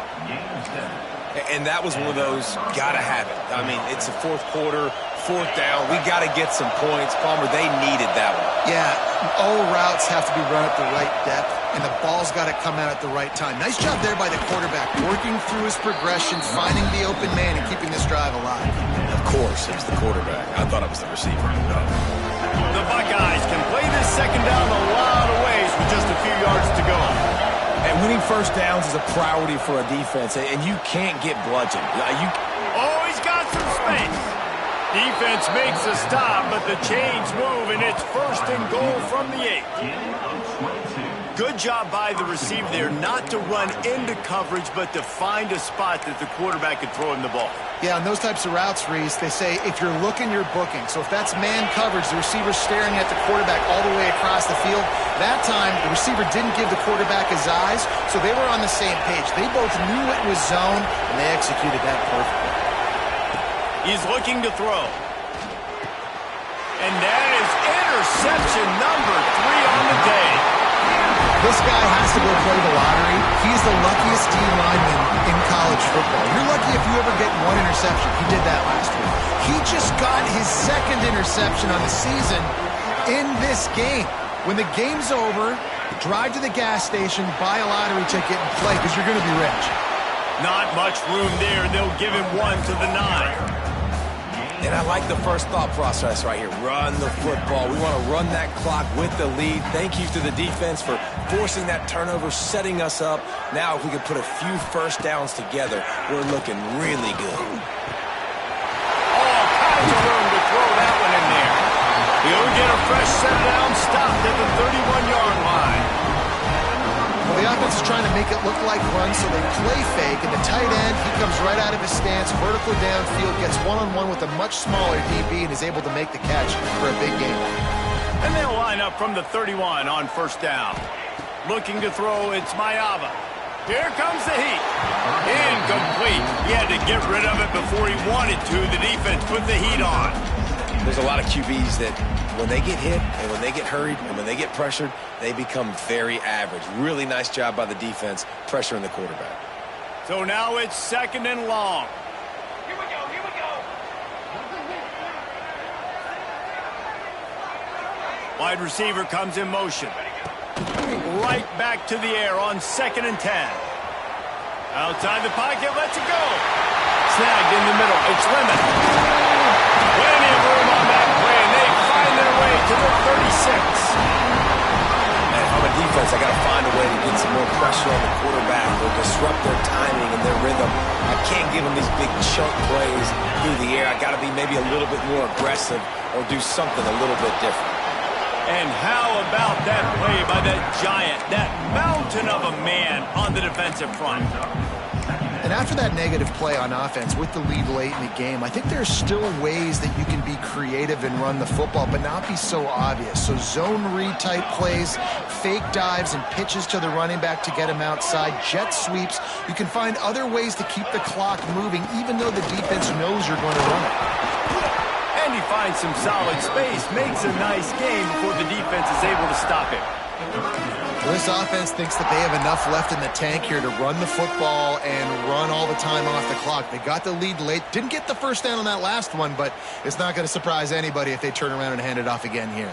And that was one of those, gotta have it. I mean, it's the fourth quarter, fourth down. We gotta get some points. Palmer, they needed that one. Yeah, all routes have to be run at the right depth, and the ball's got to come out at the right time. Nice job there by the quarterback, working through his progression, finding the open man, and keeping this drive alive. Of course, it was the quarterback. I thought it was the receiver. No. The Buckeyes can play this second down a lot of ways with just a few yards to go. And winning first downs is a priority for a defense, and you can't get bludgeoned. Oh, he's got some space. Defense makes a stop, but the chains move, and it's first and goal from the 8. Good job by the receiver there not to run into coverage, but to find a spot that the quarterback could throw him the ball. Yeah, on those types of routes, Reese, they say if you're looking, you're booking. So if that's man coverage, the receiver's staring at the quarterback all the way across the field. That time, the receiver didn't give the quarterback his eyes, so they were on the same page. They both knew it was zone, and they executed that perfectly. He's looking to throw. And that is interception number 3 on the day. This guy has to go play the lottery. He's the luckiest D lineman in college football. You're lucky if you ever get one interception. He did that last week. He just got his second interception on the season in this game. When the game's over, drive to the gas station, buy a lottery ticket, and play, because you're going to be rich. Not much room there. They'll give him 1 to the 9. And I like the first thought process right here. Run the football. We want to run that clock with the lead. Thank you to the defense for forcing that turnover, setting us up. Now, if we can put a few first downs together, we're looking really good. All kinds of room to throw that one in there. He'll get a fresh set down, stopped at the 31-yard line. the offense is trying to make it look like run, so they play fake, and the tight end, he comes right out of his stance, vertical downfield, gets one-on-one with a much smaller DB, and is able to make the catch for a big game. And they'll line up from the 31 on first down. Looking to throw, it's Mayava. Here comes the heat. Incomplete. He had to get rid of it before he wanted to. The defense put the heat on. There's a lot of QBs that when they get hit and when they get hurried and when they get pressured, they become very average. Really nice job by the defense pressuring the quarterback. So now it's second and long. Here we go. Wide receiver comes in motion. Right back to the air on 2nd and 10. Outside the pocket, lets it go. Snagged in the middle. It's Lemon. Plenty of room on that play, and they find their way to the 36. Man, if I'm a defense, I got to find a way to get some more pressure on the quarterback or disrupt their timing and their rhythm. I can't give them these big chunk plays through the air. I got to be maybe a little bit more aggressive or do something a little bit different. And how about that play by that giant, that mountain of a man on the defensive front? And after that negative play on offense with the lead late in the game, I think there's still ways that you can be creative and run the football, but not be so obvious. So zone read type plays, fake dives and pitches to the running back to get him outside, jet sweeps. You can find other ways to keep the clock moving, even though the defense knows you're going to run it. And he finds some solid space, makes a nice game before the defense is able to stop him. Well, this offense thinks that they have enough left in the tank here to run the football and run all the time off the clock. They got the lead late. Didn't get the first down on that last one, but it's not going to surprise anybody if they turn around and hand it off again here.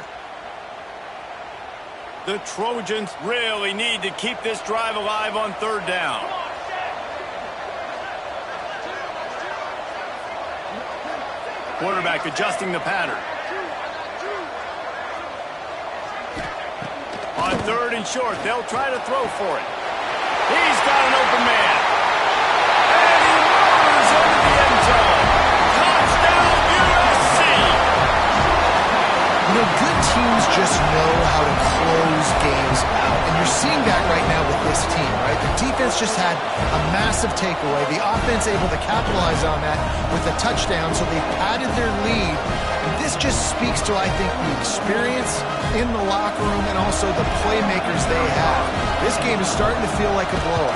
The Trojans really need to keep this drive alive on 3rd down. Quarterback adjusting the pattern. On 3rd and short, they'll try to throw for it. He's got an open man. And he moves into the end zone. Touchdown, USC! You know, good teams just know how to close games out. And you're seeing that right now with this team, right? The defense just had a massive takeaway. The offense able to capitalize on that with a touchdown, so they padded their lead. And this just speaks to, I think, the experience in the locker room and also the playmakers they have. This game is starting to feel like a blowout.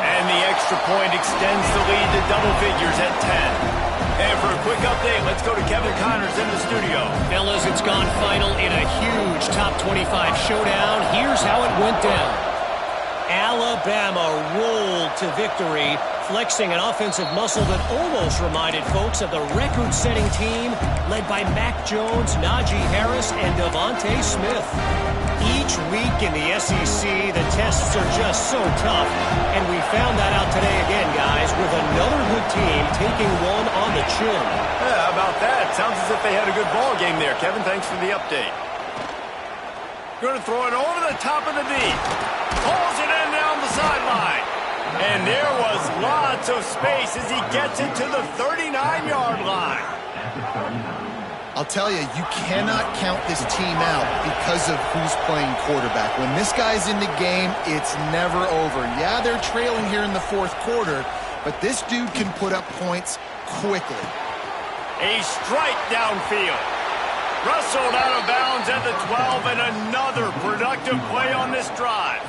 And the extra point extends the lead to double figures at 10. And for a quick update, let's go to Kevin Connors in the studio. Fellas, it's gone final in a huge top 25 showdown. Here's how it went down. Alabama rolled to victory, flexing an offensive muscle that almost reminded folks of the record-setting team led by Mac Jones, Najee Harris, and Devontae Smith. Each week in the SEC, the tests are just so tough, and we found that out today again, guys, with another good team taking one on the chin. Yeah, how about that? Sounds as if they had a good ball game there. Kevin, thanks for the update. Going to throw it over the top of the D. Pulls it in down the sideline. And there was lots of space as he gets it to the 39-yard line. I'll tell you, you cannot count this team out because of who's playing quarterback. When this guy's in the game, it's never over. Yeah, they're trailing here in the 4th quarter, but this dude can put up points quickly. A strike downfield. Rustled out of bounds at the 12, and another productive play on this drive.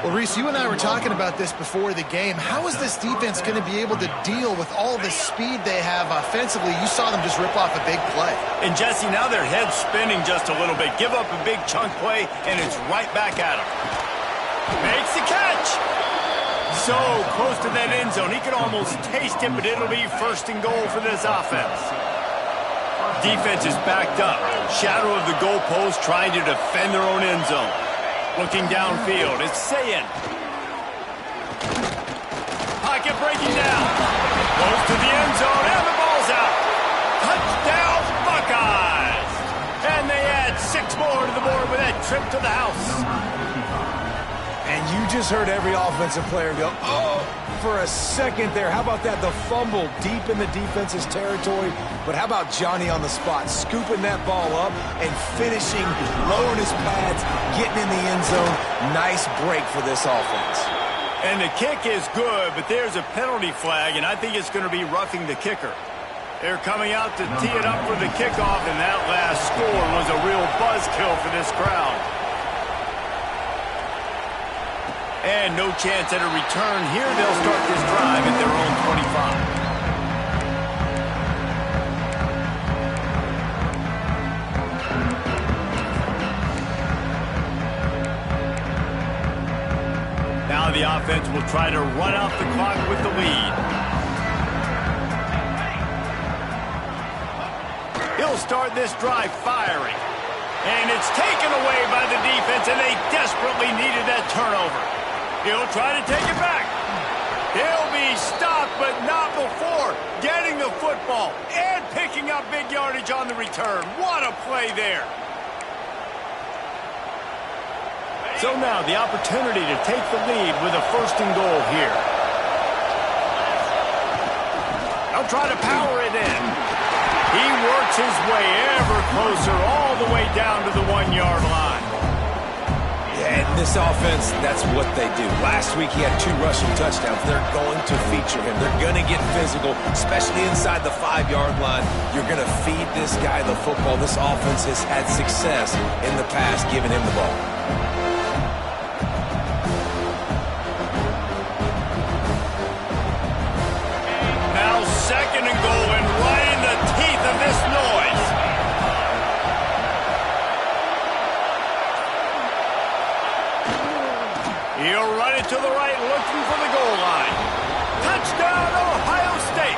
Well, Reese, you and I were talking about this before the game. How is this defense going to be able to deal with all the speed they have offensively? You saw them just rip off a big play. And, Jesse, now their head's spinning just a little bit. Give up a big chunk play, and it's right back at him. Makes the catch. So close to that end zone. He could almost taste it, but it'll be 1st and goal for this offense. Defense is backed up. Shadow of the goalpost trying to defend their own end zone. Looking downfield, it's Sayin. Pocket breaking down. Goes to the end zone, and the ball's out. Touchdown, Buckeyes! And they add 6 more to the board with that trip to the house. And You just heard every offensive player go, oh, for a second there. How about that? The fumble deep in the defense's territory. But how about Johnny on the spot, scooping that ball up and finishing, lowering his pads, getting in the end zone. Nice break for this offense. And the kick is good, but there's a penalty flag, and I think it's going to be roughing the kicker. They're coming out to tee it up for the kickoff, and that last score was a real buzzkill for this crowd. And no chance at a return here. They'll start this drive at their own 25. Now the offense will try to run out the clock with the lead. He'll start this drive firing. And it's taken away by the defense, and they desperately needed that turnover. He'll try to take it back. He'll be stopped, but not before getting the football and picking up big yardage on the return. What a play there. So now the opportunity to take the lead with a 1st and goal here. They'll try to power it in. He works his way ever closer all the way down to the 1-yard line. Yeah, and this offense, that's what they do. Last week he had 2 rushing touchdowns. They're going to feature him. They're going to get physical, especially inside the 5-yard line. You're going to feed this guy the football. This offense has had success in the past giving him the ball. Now 2nd and goal, and right in the teeth of this noise. He'll run it to the right, looking for the goal line. Touchdown, Ohio State.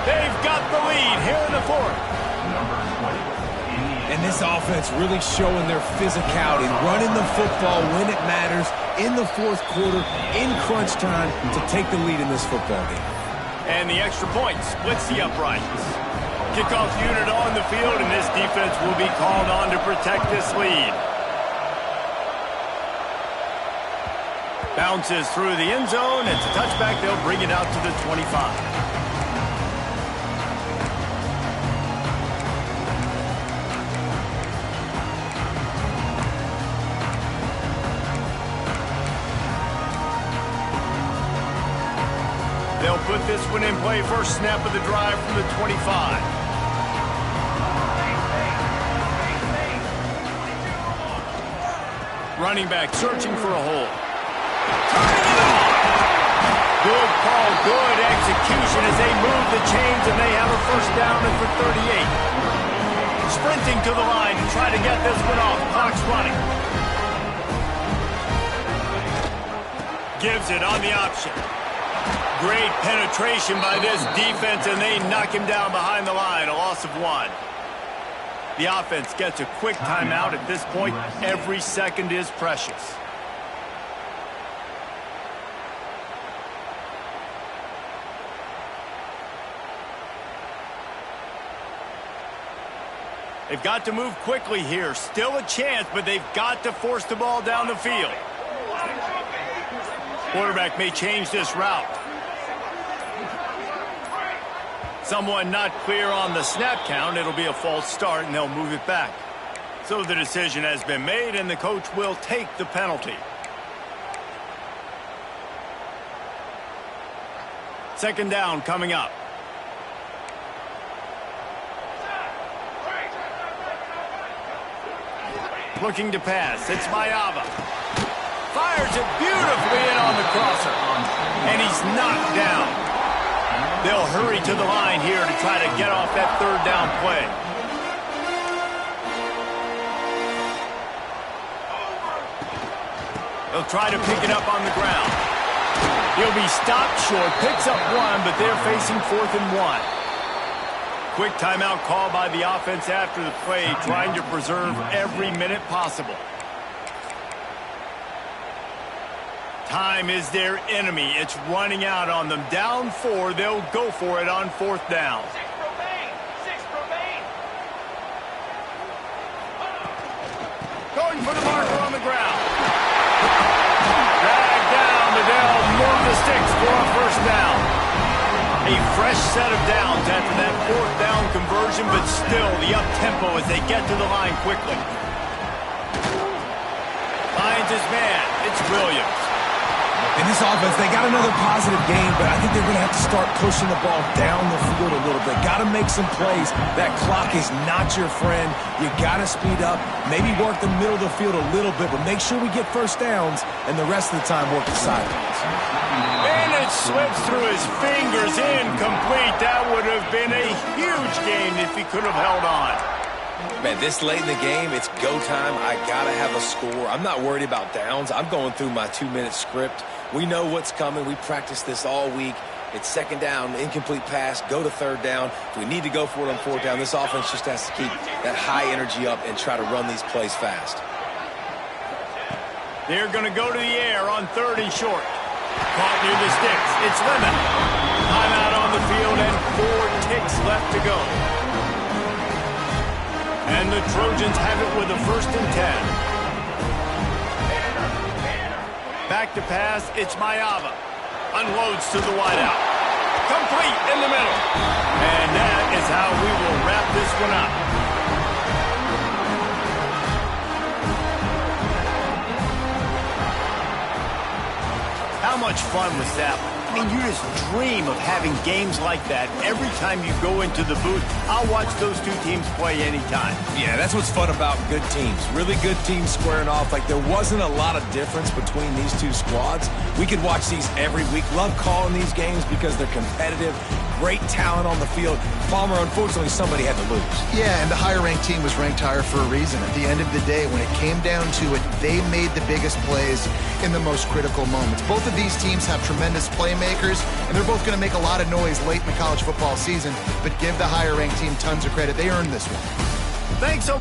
They've got the lead here in the 4th. And this offense really showing their physicality, running the football when it matters in the 4th quarter, in crunch time, to take the lead in this football game. And the extra point splits the uprights. Kickoff unit on the field, and this defense will be called on to protect this lead. Bounces through the end zone. It's a touchback. They'll bring it out to the 25. They'll put this one in play. First snap of the drive from the 25. Running back searching for a hole. Turning it on. Good call, good execution as they move the chains, and they have a 1st down and for 38. Sprinting to the line to try to get this one off. Clock's running. Gives it on the option. Great penetration by this defense, and they knock him down behind the line. A loss of 1. The offense gets a quick timeout at this point. Every second is precious. They've got to move quickly here. Still a chance, but they've got to force the ball down the field. Quarterback may change this route. Someone not clear on the snap count. It'll be a false start, and they'll move it back. So the decision has been made, and the coach will take the penalty. 2nd down coming up. Looking to pass. It's Mayava. Fires it beautifully in on the crosser. And he's knocked down. They'll hurry to the line here to try to get off that 3rd down play. They'll try to pick it up on the ground. He'll be stopped short, picks up 1, but they're facing 4th and 1. Quick timeout call by the offense after the play, trying to preserve every minute possible. Time is their enemy. It's running out on them. Down 4, they'll go for it on 4th down. 6 remain. Going for the marker on the ground. Dragged A fresh set of downs after that fourth down conversion, but still the up-tempo as they get to the line quickly. Finds his man. It's Williams. In this offense, they got another positive game, but I think they're going to have to start pushing the ball down the field a little bit. Got to make some plays. That clock is not your friend. You got to speed up, maybe work the middle of the field a little bit, but make sure we get first downs, and the rest of the time work the sidelines. And it slips through his fingers, incomplete. That would have been a huge gain if he could have held on. Man, this late in the game, it's go time. I got to have a score. I'm not worried about downs. I'm going through my 2-minute script. We know what's coming. We practiced this all week. It's second down, incomplete pass, go to third down. If we need to go for it on fourth down, this offense just has to keep that high energy up and try to run these plays fast. They're going to go to the air on 3rd and short. Caught near the sticks. It's Lemon. Timeout on the field and 4 ticks left to go. And the Trojans have it with a 1st and 10. Back to pass, it's Mayava. Unloads to the wideout. Complete in the middle. And that is how we will wrap this one up. How much fun was that? I mean, you just dream of having games like that every time you go into the booth. I'll watch those two teams play anytime. Yeah, that's what's fun about good teams. Really good teams squaring off. Like, there wasn't a lot of difference between these two squads. We could watch these every week. Love calling these games because they're competitive. Great talent on the field. Palmer, unfortunately, somebody had to lose. Yeah, and the higher-ranked team was ranked higher for a reason. At the end of the day, when it came down to it, they made the biggest plays in the most critical moments. Both of these teams have tremendous playmakers, and they're both going to make a lot of noise late in the college football season, but give the higher-ranked team tons of credit. They earned this one. Thanks so